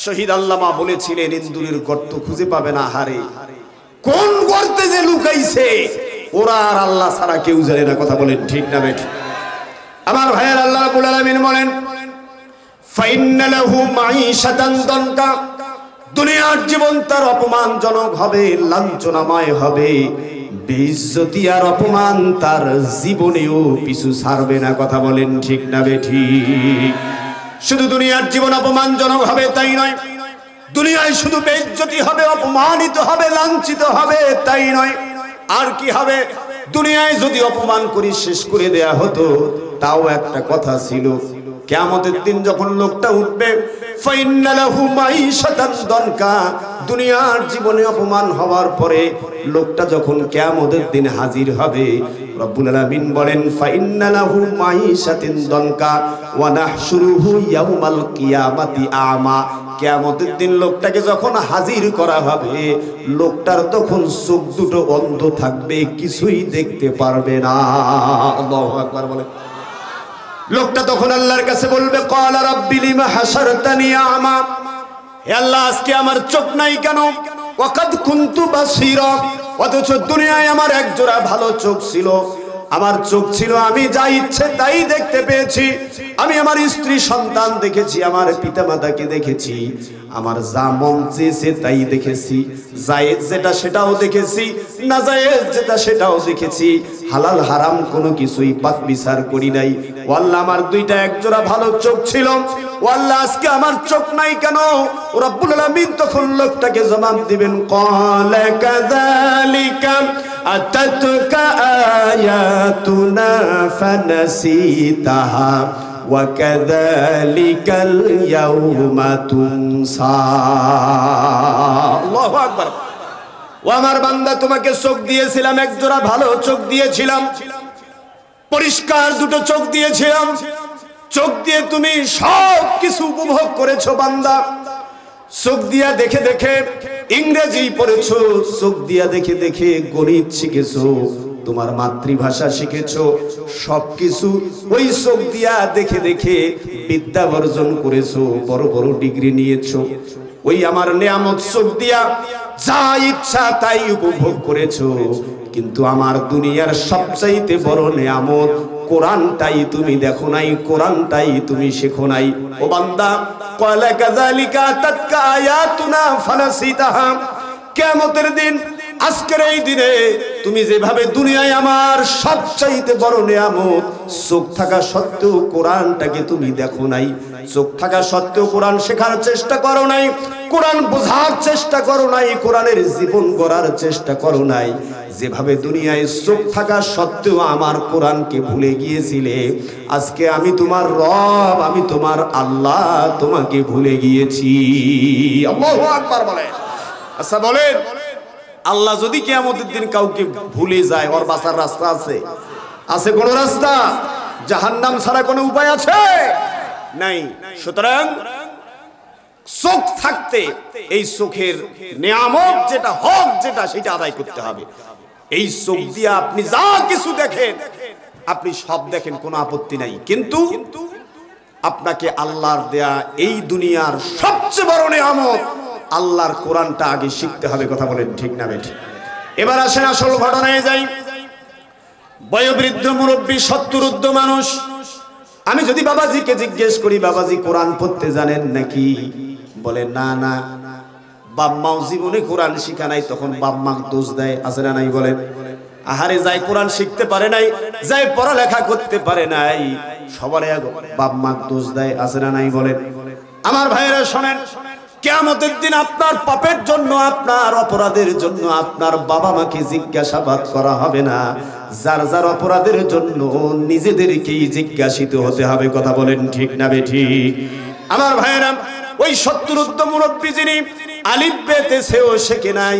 শহীদ আল্লামা বলেছিলেন, ইন্দুরের গর্ত খুঁজে পাবে না হারে, কোন গর্তে যে লুকাইছে ওরা আর আল্লাহ ছাড়া কেউ জানে না। কথা বলেন ঠিক না বেঠিক? আমার ভাইয়ের, আল্লাহ রাব্বুল আলামিন বলেন, ফাইন্না লাহু মাঈশাতান দানকা, দুনিয়ার জীবন তার অপমানজনক হবে, লাঞ্ছনাময় হবে, বেইজ্জতি আর অপমান তার জীবনেও পিছু ছাড়বে না। কথা বলেন ঠিক না বেঠিক? শুধু দুনিয়ার জীবন অপমানজনক হবে তাই নয়, দুনিয়ায় শুধু বেইজ্জতি হবে, অপমানিত হবে, লাঞ্ছিত হবে তাই নয়, আর কি হবে? দুনিয়ায় যদি অপমান করে শেষ করে দেয়া হতো তাও একটা কথা ছিল, কিয়ামতের দিন যখন লোকটা উঠবে, ফাইন্না লাহু মাঈশাতান দানকা, দুনিয়ার জীবনে অপমান হওয়ার পরে লোকটা যখন কিয়ামতের দিন হাজির হবে, রব্বুল আলামিন বলেন, ফাইন্না লাহু মাঈশাতান দানকা ওয়া নাহশুরুহু ইয়াউমাল কিয়ামাতি আমা, কিয়ামতের দিন লোকটাকে যখন হাজির করা হবে, লোকটার তখন চোখ দুটো অন্ধ থাকবে, কিছুই দেখতে পারবে না। আল্লাহু আকবার বলে। লোকটা তখন আল্লাহর কাছে বলবে, ক্বালা রাব্বি লিমা হাসারতানি আমা, হে আল্লাহ, আজকে আমার চোখ নাই কেন? ওয়াকাদ কুনতু বাসীরা, অথচ দুনিয়ায় আমার এক জোড়া ভালো চোখ ছিল, আমার চোখ ছিল, আমি যা ইচ্ছে তাই দেখতে পেয়েছি, আমি আমার স্ত্রী সন্তান দেখেছি, আমার পিতামাতাকে দেখেছি, আমার যা মন চেয়েছে তাই দেখেছি, জায়েজ যেটা সেটাও দেখেছি, না জায়েজ যেটা সেটাও দেখেছি, হালাল হারাম কোনো কিছুই বাদ বিচার করি নাই। ও আল্লাহ, আমার দুইটা একজোড়া ভালো চোখ ছিল, ও আল্লাহ, আজকে আমার চোখ নাই কেন? রব্বুল আলামিন তখন লোকটাকে জবাব দিবেন, ক্বালা কাযালিকা আতাতুকা আয়াতুনা ফানাসিতাহা ওয়া কাযালিকাল ইয়াউমা তুনসা। আল্লাহু আকবার। ও আমার বান্দা, তোমাকে চোখ দিয়েছিলাম, একজোড়া ভালো চোখ দিয়েছিলাম, পরিষ্কার দুটো চোখ দিয়েছিলাম, চোখ দিয়ে তুমি সব কিছু উপভোগ করেছো বান্দা, চোখ দিয়া দেখে দেখে ইংরেজি পড়েছো, চোখ দিয়া দেখে দেখে গণিত শিখেছো, তোমার মাতৃভাষা শিখেছো, সবকিছু ওই চোখ দিয়া দেখে দেখে বিদ্যা অর্জন করেছো, বড় বড় ডিগ্রি নিয়েছো, ওই আমার নেয়ামত চোখ দিয়া যা ইচ্ছা তাই উপভোগ করেছো, কিন্তু আমার দুনিয়ার সবচাইতে বড় নেয়ামত কোরআনটাই তুমি দেখো নাই, কোরআনটাই তুমি শেখো নাই। ও বান্দা, ক্বালা কাযালিকা তাতকা আয়াতুনা ফানাসিতাহা, কিয়ামতের দিন, আজকের এই দিনে তুমি যেভাবে দুনিয়ায় আমার সবচাইতে বড় নেয়ামত চোখ থাকা সত্ত্বেও কোরআনটাকে তুমি দেখো নাই, চোখ থাকা সত্ত্বেও কোরআন শেখার চেষ্টা করো নাই, কোরআন বোঝার চেষ্টা করো নাই, কোরআনের জীবন গড়ার চেষ্টা করো নাই, যেভাবে দুনিয়ায় চোখ থাকা সত্ত্বেও আমার কোরআনকে ভুলে গিয়েছিলে, আজকে আমি তোমার রব, আমি তোমার আল্লাহ তোমাকে ভুলে গিয়েছি। আল্লাহু আকবার বলেন। আচ্ছা বলেন, আল্লাহ যদি কিয়ামতের দিন কাউকে ভুলে যায়, ওর বাঁচার রাস্তা আছে? আছে কোন রাস্তা? জাহান্নাম ছাড়া কোনো উপায় আছে? নাই। সুতরাং চোখ থাকতে এই চোখের নিয়ামত যেটা, হক যেটা, সেটা আদায় করতে হবে। এই চোখ দিয়ে আপনি যা কিছু দেখেন, আপনি সব দেখেন, কোনো আপত্তি নাই, কিন্তু আপনাকে আল্লাহর দেয়া এই দুনিয়ার সবচেয়ে বড় নিয়ামত আল্লাহর কোরআনটা আগে শিখতে হবে। কথা বলেন ঠিক না বেঠিক? এবার আসেন আসল ঘটনায় যাই। বয়োবৃদ্ধ মুরব্বী, 70 ঊর্ধ্ব মানুষ, আমি যদি বাবাজিকে জিজ্ঞেস করি, বাবাজি কোরআন পড়তে জানেন নাকি? বলে না না, বাপ মাও জীবনে কোরআন শিখা নাই, তখন বাপ মা দোষ দেয়, আছে না নাই? বলে আহারে, যাই কোরআন শিখতে পারে নাই, যাই পড়ালেখা করতে পারে নাই, সবার বাপ মা দোষ দেয়, আছে না নাই? বলে আমার ভাইয়েরা শোনেন, কিয়ামতের দিন আপনার পাপের জন্য, আপনার অপরাধের জন্য আপনার বাবা মাকে জিজ্ঞাসাবাদ করা হবে না, যার যার অপরাধের জন্য নিজেদেরকেই জিজ্ঞাসিত হতে হবে। কথা বলেন ঠিক না বেঠিক? আমার ভাইয়েরা, ওই 70 মুরব্বী যিনি আলিফ বেতে সেও শেখে নাই,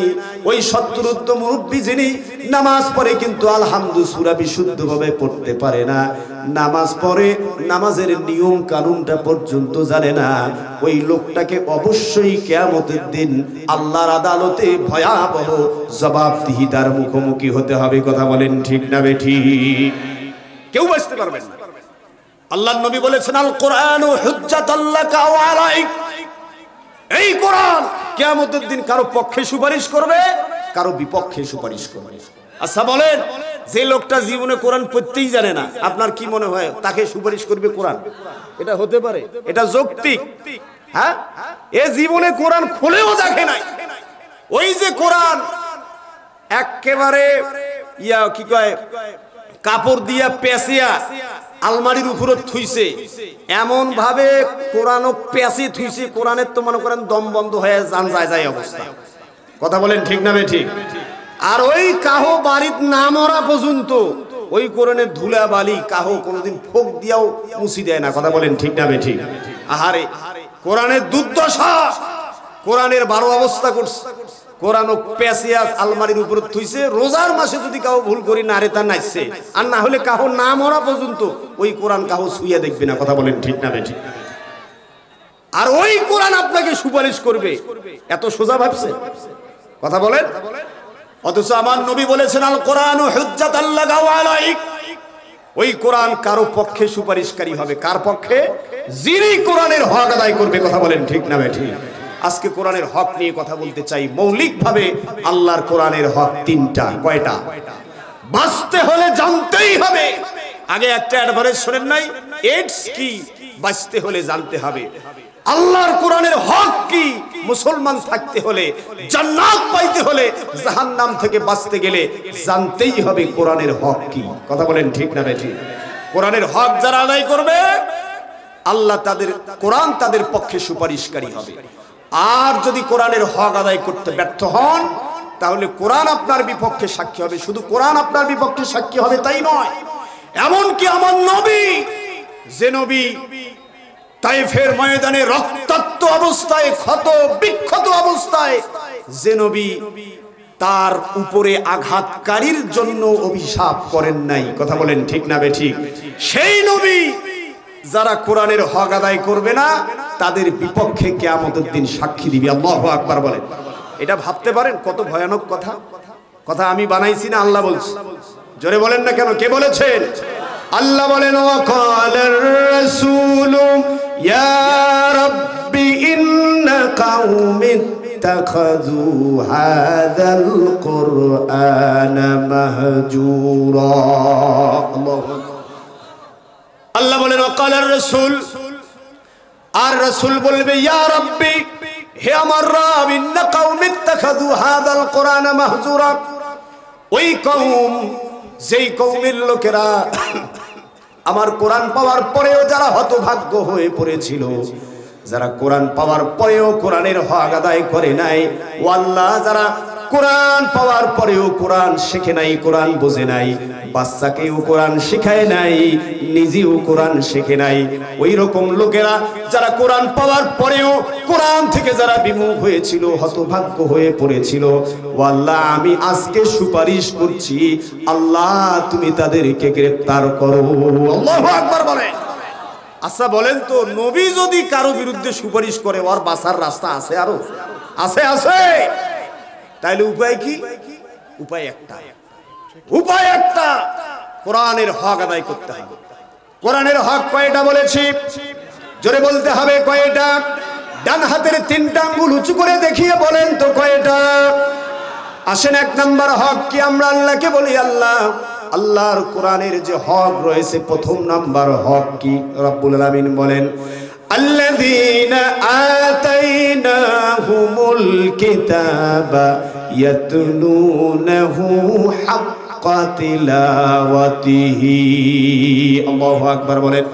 ওই 70 মুরব্বী যিনি নামাজ পড়ে কিন্তু আলহামদু সূরা বিশুদ্ধভাবে পড়তে পারে না, নামাজ পড়ে নামাজের নিয়ম কানুনটা পর্যন্ত জানে না, ওই লোকটাকে অবশ্যই কিয়ামতের দিন আল্লাহর আদালতে ভয়াবহ জবাবদিহিতার মুখোমুখি হতে হবে। কথা বলেন ঠিক না বেঠিক? কেউ বাঁচতে পারবে না। আল্লাহর নবী বলেছেন, আল কোরআনু হুজ্জাতুল লাকা ওয়া আলাইক। এই কোরআন কিয়ামতের দিন কারো পক্ষে সুপারিশ করবে, কারো বিপক্ষে সুপারিশ করবে। আচ্ছা বলেন, যে লোকটা জীবনে কোরআন পড়তেই জানে না, আপনার কি মনে হয় তাকে সুপারিশ করবে কোরআন? এটা হতে পারে? এটা যৌক্তিক? হ্যাঁ, এ জীবনে কোরআন খুলেও দেখে নাই। ওই যে কোরআন একেবারে কি কয়, কাপড় দিয়া পেঁচিয়া আলমারির উপরে থুইছে, এমন ভাবে কোরআনও পেঁচি থুইছে, কোরআনের তো মনে করেন দম বন্ধ হয়ে জান যায় যায় অবস্থা। কথা বলেন ঠিক না বেঠিক? আর ওই কাহো বাড়ির না মরা পর্যন্ত ওই কোরআনের ধুলা বালি কাহো কোনোদিন ফোক দিয়াও মুছি দেয় না। কথা বলেন ঠিক না বেঠিক? আহারে, কোরআনের দুর্দশা, কোরআনের 12 অবস্থা করছে, কোরআন পেঁচিয়াস আলমারির উপর থুইছে। রোজার মাসে যদি কাউ ভুল করি না রে তা নাইছে, আর না হলে কাহো না মরা পর্যন্ত ওই কোরআন কাহো ছুঁয়ে দেখবে না। কথা বলেন ঠিক না বেঠিক? আর ওই কোরআন আপনাকে সুপারিশ করবে, এত সোজা ভাবছে? কথা বলেন। অথচ আমার নবী বলেছেন, আল কোরআনু হুজ্জাতুল লাকা ওয়া আলাইক। ওই কোরআন কারো পক্ষে সুপারিশকারী হবে। কার পক্ষে? যিনি কোরআনের হক আদায় করবে। কথা বলেন ঠিক না বেঠিক? আজকে কোরআনের হক নিয়ে কথা বলতে চাই। মৌলিকভাবে আল্লাহর কোরআনের হক 3টা। কয়টা? বাঁচতে হলে জানতেই হবে। আগে একটা অ্যাডভারেজ শোনেন নাই? এইডস কি? বাঁচতে হলে জানতে হবে। আল্লাহর কোরআনের হক কি? মুসলমান থাকতে হলে, জান্নাত পাইতে হলে, জাহান্নাম থেকে বাঁচতে গেলে জানতেই হবে কোরআনের হক কি। কথা বলেন ঠিক না বেঠিক? কোরআনের হক যারা আদায় করবে, আল্লাহ তাদের, কোরআন তাদের পক্ষে সুপারিশকারী হবে। আর যদি কোরআনের হক আদায় করতে ব্যর্থ হন, তাহলে কোরআন আপনার বিপক্ষে সাক্ষী হবে। শুধু কোরআন আপনার বিপক্ষে সাক্ষী হবে তাই নয়, এমনকি আমার নবী, যে নবী তায়েফের ময়দানে রক্তাক্ত অবস্থায়, ক্ষত বিক্ষত অবস্থায়, যে নবী তার উপরে আঘাতকারীর জন্য অভিশাপ করেন নাই। কথা বলেন ঠিক না বেঠিক? সেই নবী যারা কোরআনের হক আদায় করবে না, তাদের বিপক্ষে কিয়ামতের দিন সাক্ষী দিবে। আল্লাহু আকবার বলেন। এটা ভাবতে পারেন কত ভয়ানক কথা? কথা আমি বানাইছি না, আল্লাহ বলছে। জোরে বলেন না কেন? কে বলেছেন? আল্লাহ বলেন, ওয়াকালার রাসূলু ইয়া রাব্বি ইন্না কাওমি ইত্তাখাযু হাযাল কুরআনা মাহজুরা। আল্লাহ বলেন, ওয়াকালার রাসূল, আর রাসূল বলবে, ইয়া রাব্বি, হে আমার রব, ইন্না কাওমি ইত্তাখাযু হাযাল কুরআনা মাহজুরা। ওই কওম, যেই কওমের লোকেরা আমার কোরআন পাওয়ার পরেও যারা হতভাগ্য হয়ে পড়েছিল, যারা কোরআন পাওয়ার পরেও কোরআনের হক আদায় করে নাই, ও আল্লাহ, যারা কোরআন পাওয়ার পরেও কোরআন শেখে নাই, কোরআন বোঝে নাই, বাচ্চাকেও কোরআন শেখায় নাই, নিজেও কোরআন শেখে নাই, ওই রকম লোকেরা যারা কোরআন পাওয়ার পরেও কোরআন থেকে যারা বিমুখ হয়েছিল, হতভাগ্য হয়ে পড়েছিল, ও আল্লাহ, আমি আজকে সুপারিশ করছি, আল্লাহ তুমি তাদেরকে গ্রেফতার করো। আল্লাহু আকবার বলেন। আচ্ছা বলেন তো, নবী যদি কারো বিরুদ্ধে সুপারিশ করে, ওর বাঁচার রাস্তা আছে? আরো আছে? আছে। তাইলে উপায় কি? উপায় একটা, উপায় একটা, কোরআনের হক আদায় করতে হবে। কোরআনের হক কয়টা বলেছি? জোরে বলতে হবে কয়টা? ডান হাতের 3টা আঙ্গুল উঁচু করে দেখিয়ে বলেন তো কয়টা? আসেন, 1 নাম্বার হক কি? আমরা আল্লাহকে বলি, আল্লাহ আল্লাহর কোরআনের যে হক রয়েছে, প্রথম নাম্বার হক কি? রব্বুল আলামিন বলেন আল্লাযীনা আতাইনাহুমুল কিতাবা ইয়াতলুনাহু হাক্কা তিলাওয়াতিহি। আল্লাহু আকবার বলেন।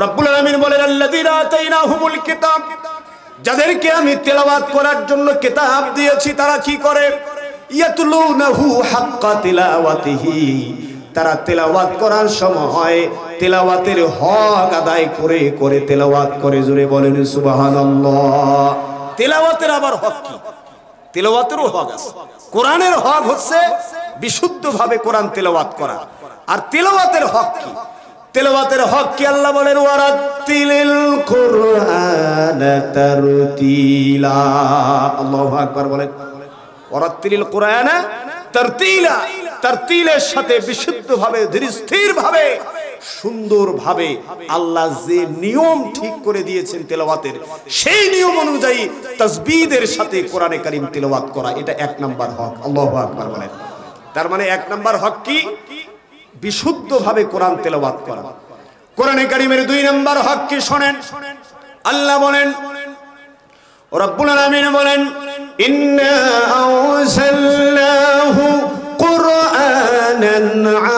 রব্বুল আলামিন বলেন আল্লাযীনা আতাইনাহুমুল কিতাব, যাদেরকে আমি তেলাওয়াত করার জন্য কিতাব দিয়েছি তারা কি করে? ইয়াতলুনাহু হাক্কা তিলাওয়াতিহি, তারা তেলাওয়াত করার সময় তেলাওয়াতের হক আদায় করে করে তেলাওয়াত করে। জোরে বলেন সুবহানাল্লাহ। তেলাওয়াতের আবার হক কি? তেলাওয়াতেরও হক আছে। কোরআনের হক হচ্ছে বিশুদ্ধভাবে কোরআন তেলাওয়াত করা। আর তেলাওয়াতের হক কি? তেলাওয়াতের হক কি? আল্লাহ বলেন ওয়ারাতিলিল কুরআনা তারতিলা। আল্লাহু আকবার বলেন ওয়ারাতিলিল কুরআনা তারতিলা। তারতিলের সাথে বিশুদ্ধভাবে ধীরস্থিরভাবে সুন্দরভাবে আল্লাহ যে নিয়ম ঠিক করে দিয়েছেন তেলাওয়াতের, সেই নিয়ম অনুযায়ী তাসবিদের সাথে কোরআনে কারীম তেলাওয়াত করা, এটা এক নাম্বার হক। আল্লাহু আকবার বলেন। তার মানে এক নাম্বার হক কি? বিশুদ্ধভাবে কোরআন তেলাওয়াত করা। কোরআনে কারীমের দুই নাম্বার হক কি? শোনেন, আল্লাহ বলেন, রব্বুল আলামিন বলেন ইন্না আরসালনাহু কুরআনান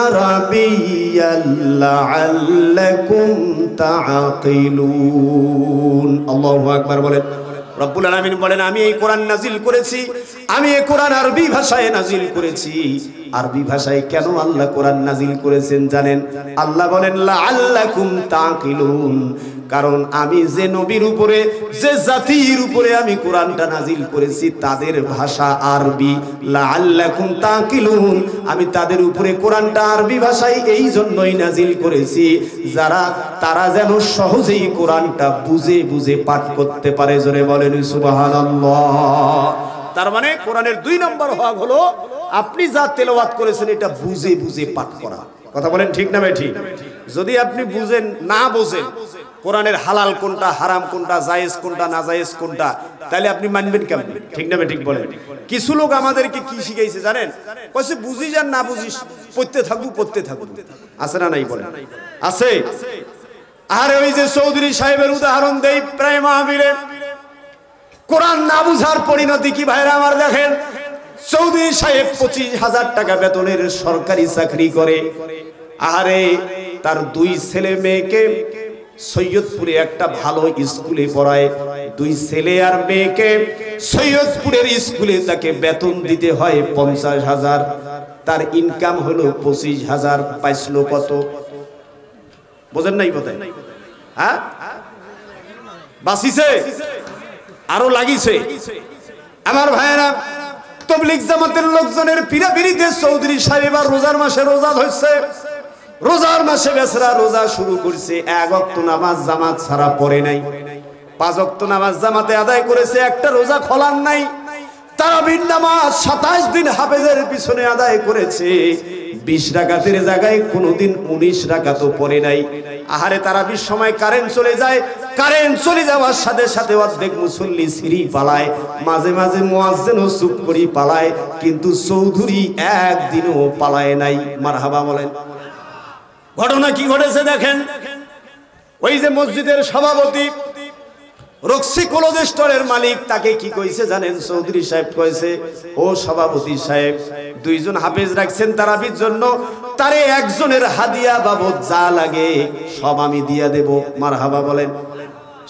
আরাবিয়্যান লাআল্লাকুম তাআকিলুন। আল্লাহু আকবার বলেন। রব্বুল আলামিন বলেন আমি এই কোরআন নাজিল করেছি, আমি এই কোরআন আরবি ভাষায় নাজিল করেছি। আরবি ভাষায় কেন আল্লাহ কোরআন নাজিল করেছেন জানেন? আল্লাহ বলেন লাআল্লাকুম তাআকিলুন, কারণ আমি যে নবীর উপরে, যে জাতির উপরে আমি কোরআনটা নাজিল করেছি তাদের ভাষা আরবি। লাআল্লাকুম তাআকিলুন, আমি তাদের উপরে কোরআনটা আরবি ভাষায় এই জন্যই নাজিল করেছি তারা যেন সহজেই কোরআনটা বুঝে বুঝে পাঠ করতে পারে। জোরে বলেন সুবহানাল্লাহ। তার মানে কোরআনের দুই নম্বর হক হলো আপনি যা তেলাওয়াত করেছেন এটা বুঝে বুঝে পাঠ করা। কথা বলেন ঠিক না ভাই? ঠিক। যদি আপনি বুঝেন না বোঝেন কোরআনের হালাল কোনটা, হারাম কোনটা, জায়েজ কোনটা, না জায়েজ কোনটা, তাহলে আপনি মানবেন কেমন? ঠিক না ভাই? ঠিক বলেন। কিছু লোক আমাদেরকে কি শিখাইছে জানেন? কইছে বুঝিস আর না বুঝিস পড়তে থাকবো পড়তে থাকবো। আছে না নাই? বলেন আছে। আর ওই যে চৌধুরী সাহেবের উদাহরণ দেই প্রায় মাহফিলে, কোরআন না বুঝার পরিণতি কি ভাইরা আমার? দেখেন চৌধুরী সাহেব 25,000 টাকা বেতনের সরকারি চাকরি করে। আরে তার দুই ছেলে মেয়েকে সৈয়দপুরে একটা ভালো স্কুলে পড়ায়। দুই ছেলে আর মেয়েকে সৈয়দপুরের স্কুলে তাকে বেতন দিতে হয় 50,000। তার ইনকাম হলো 25,000। পাইছিল কত? বোঝেন নাই বোধহয়? হ্যাঁ, বাঁচিছে আরো লাগিছে। আমার ভাইয়েরা, তাবলীগ জামাতের লোকজনের পিরাপিরিতে চৌধুরী সাহেব আর রোজার মাসে রোজা ধরছে। রোজার মাসে বেচারা রোজা শুরু করছে। 1 ওয়াক্ত নামাজ জামাত ছাড়া পড়ে নাই। 5 ওয়াক্ত নামাজ জামাতে আদায় করেছে, একটা রোজা খোলার নাই। তারাবির নামাজ 27 দিন হাফেজের পিছনে আদায় করেছে। 20 রাকাতের জায়গায় কোনোদিন 19 রাকাতও পড়ে নাই। আহারে তারাবির সময় কারেন্ট চলে যায়, কারেন্ট চলে যাওয়ার সাথে সাথে অর্ধেক মুসল্লি সিঁড়ি পালায়, মাঝে মাঝে মুয়াজ্জিনও চুপ করি পালায়, কিন্তু চৌধুরী একদিনও পালায় নাই। মারহাবা বলেন। ঘটনা কি ঘটেছে দেখেন। ওই যে মসজিদের সভাপতি রক্সি ক্লোথ স্টোরের মালিক, তাকে কি কইছে জানেন? চৌধুরী সাহেব কইছে, ও সভাপতি সাহেব, 2 জন হাফেজ রাখছেন তারাবির জন্য, তারে একজনের হাদিয়া বাবদ যা লাগে সব আমি দিয়া দেব। মারহাবা বলেন।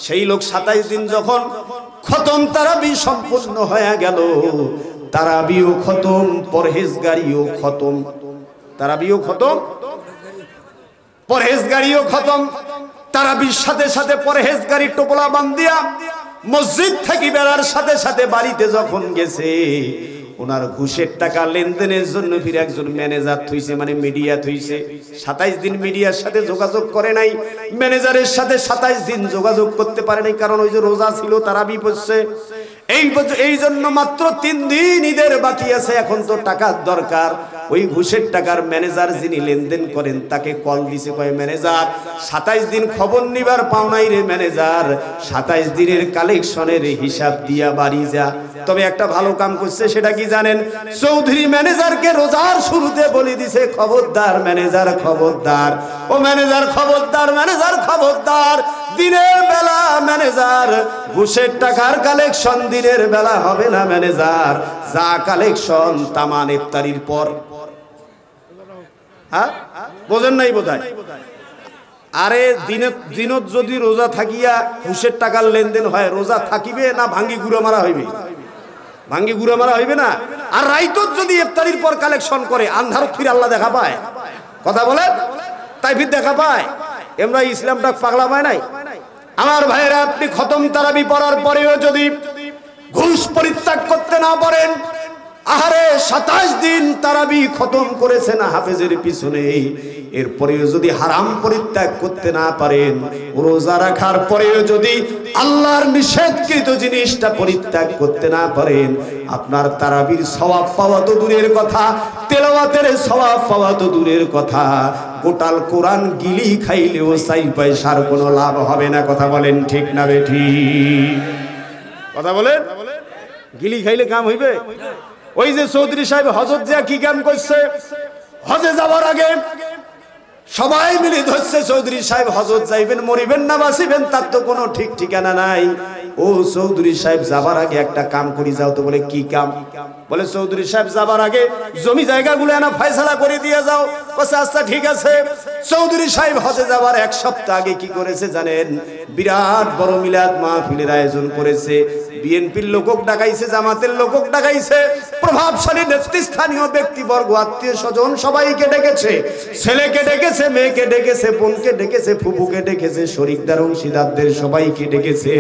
সেই লোক 27 দিন যখন খতম তারাবি সম্পূর্ণ হয়ে গেল, তারাবিও খতম, পরহেজগারিও খতম। তারাবিও খতম, পরহেজগারিও খতম। তারাবির সাথে সাথে পরহেজগারি টোপলা বান্ধিয়া মসজিদ থেকে বেরার সাথে সাথে বাড়িতে যখন গেছে, ওনার ঘুষের টাকা লেনদেনের জন্য ফিরে একজন ম্যানেজার থইছে, মানে মিডিয়া থইছে। 27 দিন মিডিয়ার সাথে যোগাযোগ করে নাই, ম্যানেজারের সাথে 27 দিন যোগাযোগ করতে পারে নাই, কারণ ওই যে রোজা ছিল, তারাবি পড়ছে। এই জন্য মাত্র 3 দিন ঈদের বাকি আছে, এখন তো টাকার দরকার। ওই ঘুষের টাকার ম্যানেজার যিনি লেনদেন করেন তাকে কল দিছে, কয় ম্যানেজার 27 দিন খবর নিবার পাও নাই রে ম্যানেজার, 27 দিনের কালেকশনের হিসাব দিয়া বাড়ি যা। তবে একটা ভালো কাম করছে, সেটা কি জানেন? চৌধুরী ম্যানেজারকে রোজার শুরুতে বলে দিছে, খবরদার ম্যানেজার, খবরদার, ও ম্যানেজার খবরদার, ম্যানেজার খবরদার, দিনের বেলা ম্যানেজার ঘুষের টাকার কালেকশন দিনের বেলা হবে না ম্যানেজার, যা কালেকশন তামান ইফতারির পর। হ্যাঁ, বোঝেন নাই বোধহয়? আরে দিনত যদি রোজা থাকিয়া ঘুষের টাকার লেনদেন হয়, রোজা থাকিবে না ভাঙ্গি গুঁড়ো মারা হইবে? ভাঙ্গি গুঁড়ো মারা হইবে না? আর রাইতত যদি ইফতারির পর কালেকশন করে, আন্ধারত ফিরে আল্লাহ দেখা পায়? কথা বলেন, তাই ফির দেখা পায়? এমরা ইসলামটা পাগলা পায় নাই? আমার ভাইয়েরা, আপনি খতম তারাবি পড়ার পরেও যদি ঘুষ পরিত্যাগ করতে না পারেন, আহারে 27 দিন তারাবি খতম করেছেন হাফেজের পিছনে, এরপরেও যদি হারাম পরিত্যাগ করতে না পারেন, রোজা রাখার পরেও যদি আল্লাহর নিষেধকৃত জিনিসটা পরিত্যাগ করতে না পারেন, আপনার তারাবির সওয়াব পাওয়া তো দূরের কথা, তেলাওয়াতের সওয়াব পাওয়া তো দূরের কথা, গোটাল কোরআন গিলি খাইলেও 4 পয়সার কোনো লাভ হবে না। কথা বলেন ঠিক না বেঠিক? কথা বলেন, গিলি খাইলে কাম হইবে? ওই যে চৌধুরী সাহেব হজত যা কি কাম করছে, হজে যাওয়ার আগে সবাই মিলে ধরছে, চৌধুরী সাহেব হজত যাইবেন, মরিবেন না বাঁচিবেন তার তো কোনো ঠিক ঠিকানা নাই। ও চৌধুরী সাহেব যাবার আগে একটা কাম করি যাও তো। বলে কি কাম? বলে চৌধুরী সাহেব যাবার আগে জমি জায়গাগুলো এনা ফয়সালা করে দিয়ে যাও। বলে আচ্ছা ঠিক আছে। চৌধুরী সাহেব হজে যাবার 1 সপ্তাহ আগে কি করেছে জানেন? বিরাট বড় মিলাদ মাহফিলের আয়োজন করেছে। বিএনপির লোকক ডাকাইছে, জামাতের লোকক ডাকাইছে, প্রভাবশালী নেতৃস্থানীয় ব্যক্তিবর্গ, আত্মীয় স্বজন সবাইকে ডেকেছে, ছেলেকে ডেকেছে, মেয়েকে ডেকেছে, বোনকে ডেকেছে, ফুপুকে ডেকেছে, শরিকদার অংশীদারদের সবাইকে ডেকেছে।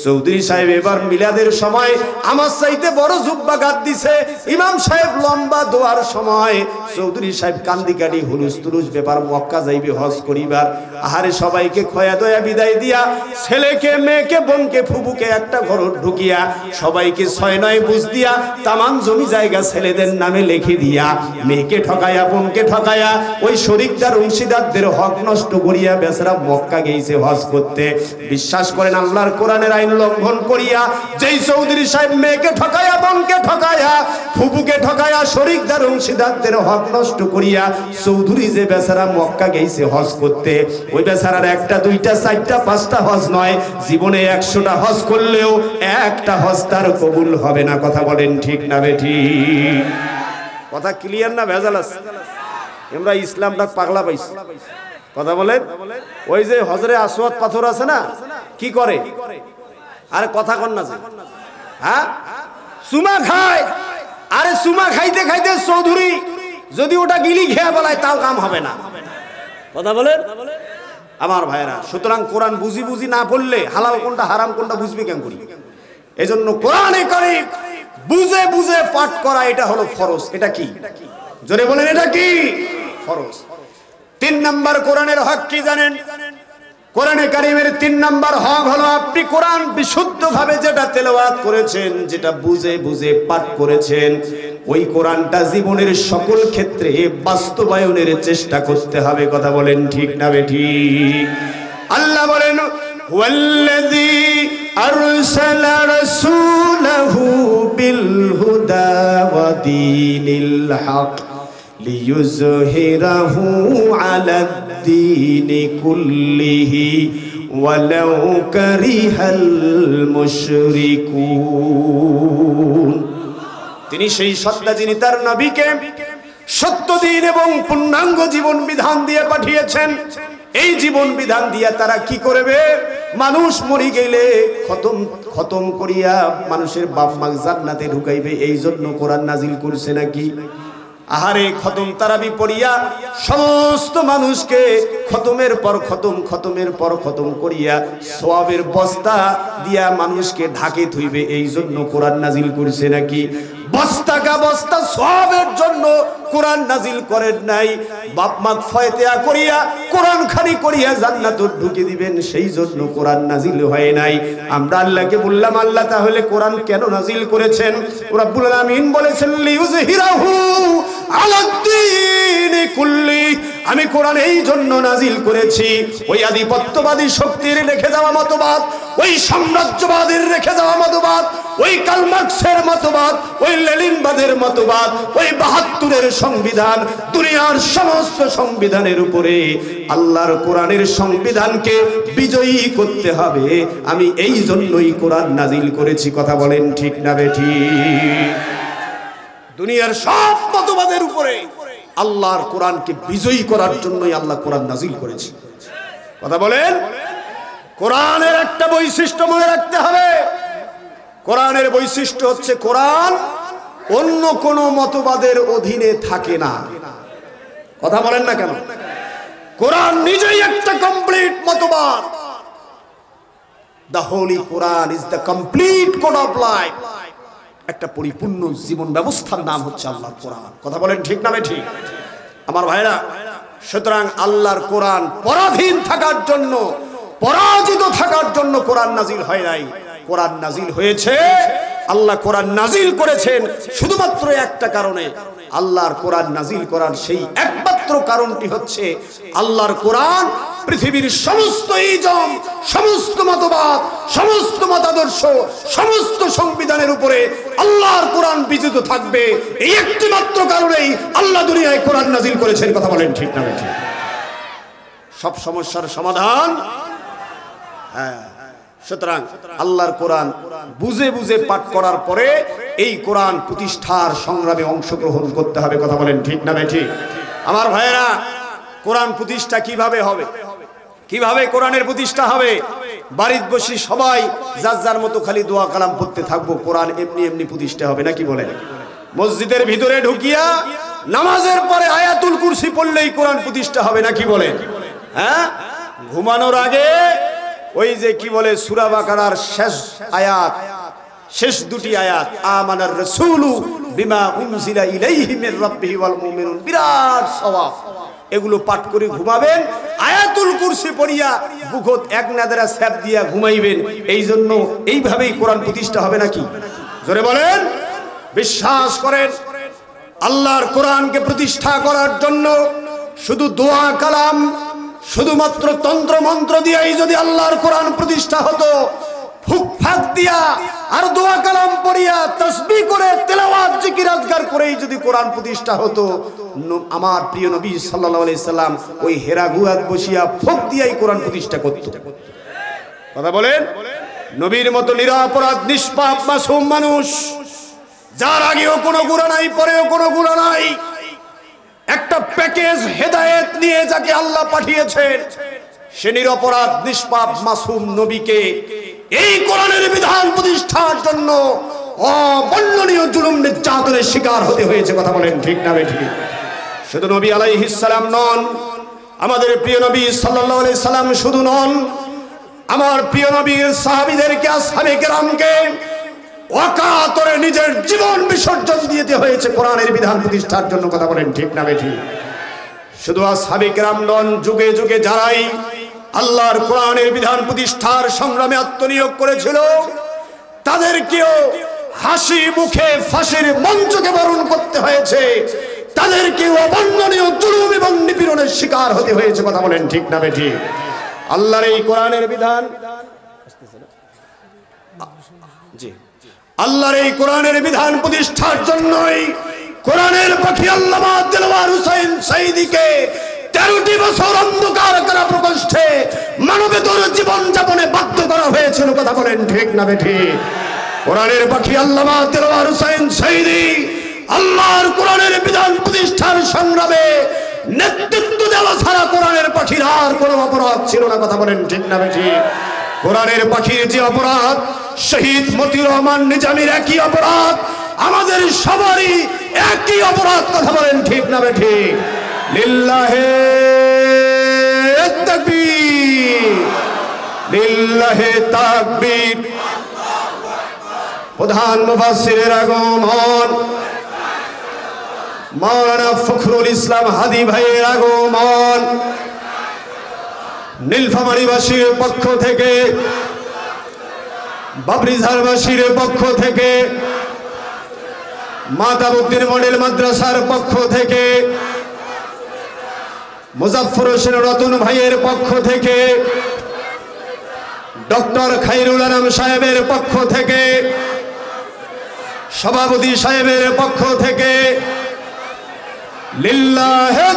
চৌধুরী সাহেব এবার মিলাদের সময় আমার চাইতে বড় জুব্বা গাদ দিছে। ইমাম সাহেব লম্বা দোয়ার সময় চৌধুরী সাহেব কান্দি কাটি হুলুস তুলুস ব্যাপার, মক্কা যাইবে হজ করিবার। আহারে সবাইকে খয়া দয়া বিদায় দিয়া, ছেলেকে, মেয়েকে, বোনকে, ফুপুকে একটা ঘর ঢুকিয়া, সবাইকে 6-9 বুঝ দিয়া, তামাম জমি জায়গা ছেলেদের নামে লিখে দিয়া, মেয়েকে ঠকায়া, বোনকে ঠকায়া, ওই শরিকদার অংশীদারদের হক নষ্ট করিয়া বেচারা মক্কা গেছে হজ করতে। বিশ্বাস করেন, আল্লাহর কোরআনের আইন লঙ্ঘন করিয়া যেই চৌধুরী সাহেব মেয়েকে ঠকায়া, বোনকে ঠকায়া, ফুপুকে ঠকায়া, শরিকদার অংশীদারদের হক নষ্ট করিয়া চৌধুরী যে বেচারা মক্কা গেছে হজ করতে, ওই বেচারার 1টা 2টা 4টা 5টা হজ নয়, জীবনে 100টা হজ করলেও একটা হজ তার কবুল হবে না। কথা বলেন ঠিক না বেঠিক? কথা ক্লিয়ার না ভেজাল আছে? আমরা ইসলামটা পাগলা পাইছি। কথা বলেন, ওই যে হজরে আসওয়াদ পাথর আছে না, কি করে? আরে কথা কন না, হ্যাঁ, চুমা খায়। আরে চুমা খাইতে খাইতে চৌধুরী যদি ওটা গিলি খেয়ে বলায়, তাও কাম হবে না। কথা বলেন আমার ভাইরা। সুতরাং কোরআন বুঝি বুঝি না পড়লে হালাল কোনটা হারাম কোনটা বুঝবি কেন করি? এজন্য কোরআনে কারীম বুঝে বুঝে পাঠ করা, এটা হলো ফরজ। এটা কি? জোরে বলেন, এটা কি? ফরজ। 3 নাম্বার কোরআনের হক কি জানেন? কোরআনে কারীমের 3 নাম্বার হক হলো, আপনি কোরআন বিশুদ্ধভাবে যেটা তেলাওয়াত করেছেন, যেটা বুঝে বুঝে পাঠ করেছেন, ওই কোরআনটা জীবনের সকল ক্ষেত্রে বাস্তবায়নের চেষ্টা করতে হবে। কথা বলেন ঠিক না বেঠিক? আল্লাহ বলেন, ওয়াল্লাযী আরসালা রাসূলাহু বিল হুদা ওয়া দীনিল হক লিইয়ুযহিরাহু আলাদ-দীনি কুল্লিহি ওয়ালাউ কারিহাল মুশরিকুন। তিনি সেই সত্তা যিনি তার নবীকে সত্য দিন এবং পূর্ণাঙ্গ জীবন বিধান দিয়ে পাঠিয়েছেন। এই জীবন বিধান দিয়া তারা কি করবে? মানুষ মরি গেলে খতম করিয়া মানুষের বাপ মা জান্নাতে ঢুকাইবে। এই জন্য কোরআন নাজিল করছে নাকি? আহারে খতম তারাবি পড়িয়া সমস্ত মানুষকে খতমের পর খতম, খতমের পর খতম করিয়া সওয়াবের বস্তা দিয়া মানুষকে ঢাকে থইবে। এই জন্য কোরআন নাজিল করছে নাকি? বস্তা কা বস্তা সওয়াবের জন্য কোরআন নাজিল করেন নাই। বাপ মা ফয়তেয়া করিয়া কোরআন খানি করিয়া জান্নাতে ঢুকে দিবেন, সেই জন্য কোরআন নাজিল হয় নাই। আমরা আল্লাহকে বললাম, আল্লাহ তাহলে কোরআন কেন নাজিল করেছেন? রব্বুল আলামিন বলেছেন, লিইয়ুযহিরাহু আলাদ-দীনি কুল্লি। আমি কোরআন এই জন্য নাজিল করেছি, ওই আধিপত্যবাদী শক্তির রেখে যাওয়া মতবাদ, ওই সাম্রাজ্যবাদের রেখে যাওয়া মতবাদ, ওই কার্ল মার্কসের মতবাদ, ওই লেনিনবাদের মতবাদ, ওই ৭২-এর সংবিধান, দুনিয়ার সমস্ত সংবিধানের উপরে আল্লাহর কোরআনের সংবিধানকে বিজয়ী করতে হবে। আমি এই জন্যই কোরআন নাজিল করেছি। কথা বলেন ঠিক না বেঠিক? দুনিয়ার সব মতবাদের উপরে আল্লাহর কোরআনকে বিজয়ী করার জন্যই আল্লাহ কোরআন নাজিল করেছে। কথা বলেন। কোরআনের একটা বৈশিষ্ট্য মনে রাখতে হবে। কোরআনের বৈশিষ্ট্য হচ্ছে কোরআন অন্য কোন মতবাদের অধীনে থাকে না। কথা বলেন না কেন? কোরআন নিজেই একটা কমপ্লিট মতবাদ। The Holi Quran is the complete code of life. একটা পরিপূর্ণ জীবন ব্যবস্থার নাম হচ্ছে আল্লাহর কোরআন। কথা বলেন ঠিক না ঠিক? আমার ভাইরা, সুতরাং আল্লাহর কোরআন পরাধীন থাকার জন্য, পরাজিত থাকার জন্য কোরআন নাজিল হয় নাই। কোরআন নাজিল হয়েছে, আল্লাহ কোরআন নাজিল করেছেন শুধুমাত্র একটা কারণে। আল্লাহর কোরআন নাজিল করার সেই একমাত্র কারণটি হচ্ছে আল্লাহর কোরআন পৃথিবীর সমস্ত ইজম, সমস্ত মতবাদ, সমস্ত মতাদর্শ, সমস্ত সংবিধানের উপরে আল্লাহর কোরআন বিজিত থাকবে। এই একটি মাত্র কারণেই আল্লাহ দুনিয়ায় কোরআন নাজিল করেছেন। কথা বলেন ঠিক না ঠিক? সব সমস্যার সমাধান। হ্যাঁ, সুতরাং আল্লাহর কোরআন বুঝে বুঝে পাঠ করার পরে এই কোরআন প্রতিষ্ঠার সংগ্রামে অংশগ্রহণ করতে হবে। কথা বলেন ঠিক না ঠিক? আমার ভাইয়েরা, কোরআন প্রতিষ্ঠা কিভাবে হবে? কিভাবে কোরআনের প্রতিষ্ঠা হবে? বাড়িতে বসে সবাই যার যার মতো খালি দোয়া কালাম পড়তে থাকবো, কোরআন এমনি এমনি প্রতিষ্ঠা হবে নাকি বলেন? মসজিদের ভিতরে ঢুকিয়া নামাজের পরে আয়াতুল কুরসি পড়লেই কোরআন প্রতিষ্ঠা হবে নাকি বলেন? হ্যাঁ, ঘুমানোর আগে ওই যে কি বলে সূরা বাকারার শেষ আয়াত, শেষ দুটি আয়াত, আমানার রাসূলু বিমা উনজিলা ইলাইহি মির রাব্বিহি ওয়াল মুমিনুন, বিরাট সওয়াব। এগুলো পাঠ করে ঘুমাবেন। আয়াতুল কুরসি পড়িয়া বুকত এক নাদরা স্যাপ দিয়া ঘুমাইবেন। এই জন্য এইভাবেই কোরআন প্রতিষ্ঠা হবে নাকি? জোরে বলেন। বিশ্বাস করেন, আল্লাহর কোরআনকে প্রতিষ্ঠা করার জন্য শুধু দোয়া কালাম, শুধুমাত্র তন্ত্র মন্ত্র দিয়েই যদি আল্লাহর কোরআন প্রতিষ্ঠা হতো, ফুক ফাক দিয়া আর দোয়া কালাম পড়িয়া তাসবিহ করে তেলাওয়াত জিকির আজকার করেই যদি কোরআন প্রতিষ্ঠা হতো, আমার প্রিয় নবী সাল্লাল্লাহু আলাইহি সাল্লাম ওই হেরা গুহাত বসিয়া ফুক দিয়েই কোরআন প্রতিষ্ঠা করত। কথা বলেন। নবীর মতো নিরপরাধ নিষ্পাপ মাসুম মানুষ, যার আগেও কোনো গুনাহ নাই, পরেও কোনো গুনাহ নাই, একটা প্যাকেজ হেদায়েত নিয়ে যাকে আল্লাহ পাঠিয়েছেন, সে নিরপরাধ নিষ্পাপ মাসুম নবীকে এই কোরআনের বিধান প্রতিষ্ঠার জন্য অবর্ণনীয় জুলুম নির্যাতনের শিকার হতে হয়েছে। কথা বলেন ঠিক না ঠিক? শুধু নবী আলাইহিস সালাম নন, আমাদের প্রিয় নবী সাল্লাল্লাহু আলাইহি সাল্লাম শুধু নন, আমার প্রিয় নবীর সাহাবীদেরকে, আসহাবে কেরামকে অকাতরে নিজের জীবন বিসর্জন দিতে হয়েছে কোরআনের বিধান প্রতিষ্ঠার জন্য। কথা বলেন ঠিক না ঠিক? শুধু আসহাবে কেরাম নন, যুগে যুগে যারাই আল্লাহর কোরআনের বিধান প্রতিষ্ঠার সংগ্রামে আত্মনিয়োগ করেছিল, তাদেরকেও হাসি মুখে ফাঁসির মঞ্চকে বরণ করতে হয়েছে, তাদেরকেও অবর্ণনীয় জুলুম এবং নিপীড়নের শিকার হতে হয়েছে। কথা বলেন ঠিক না ঠিক? আল্লাহর এই কোরআনের বিধান, জি, আল্লাহর এই কোরআনের বিধান প্রতিষ্ঠার জন্যই কোরআনের পাখি আল্লামা দেলওয়ার হোসেন সাঈদীকে 13টি বছর অন্ধকার কারা প্রকোষ্ঠে মানবেতর জীবন যাপনে বাধ্য করা হয়েছিল। কথা বলেন ঠিক না ঠিক? কোরআনের পাখি আল্লামা দেলওয়ার হোসেন সাঈদী আল্লাহর কোরআনের বিধান প্রতিষ্ঠার সংগ্রামে নেতৃত্ব দেওয়া ছাড়া কোরআনের পাখির আর কোনো অপরাধ ছিল না। কথা বলেন ঠিক না ঠিক? কোরআনের পাখির যে অপরাধ, শহীদ মতিউর রহমান নিজামীর একই অপরাধ, আমাদের সবারই একই অপরাধ। কথা বলেন ঠিক না ঠিক? লিল্লাহে তাকবীর, লিল্লাহে তাকবীর। প্রধান মুফাসসিরের আগমন, মাওলানা ফখরুল ইসলাম হাদি ভাইয়ের আগমন, নীলফামারীবাসীর পক্ষ থেকে, বাবরিঝারবাসীর পক্ষ থেকে, মাতাবুদ্দিন মডেল মাদ্রাসার পক্ষ থেকে, মুজাফফর হোসেন রতন ভাইয়ের পক্ষ থেকে, ডক্টর খায়রুল আনাম সাহেবের পক্ষ থেকে, সভাপতি সাহেবের পক্ষ থেকে লিল্লাহে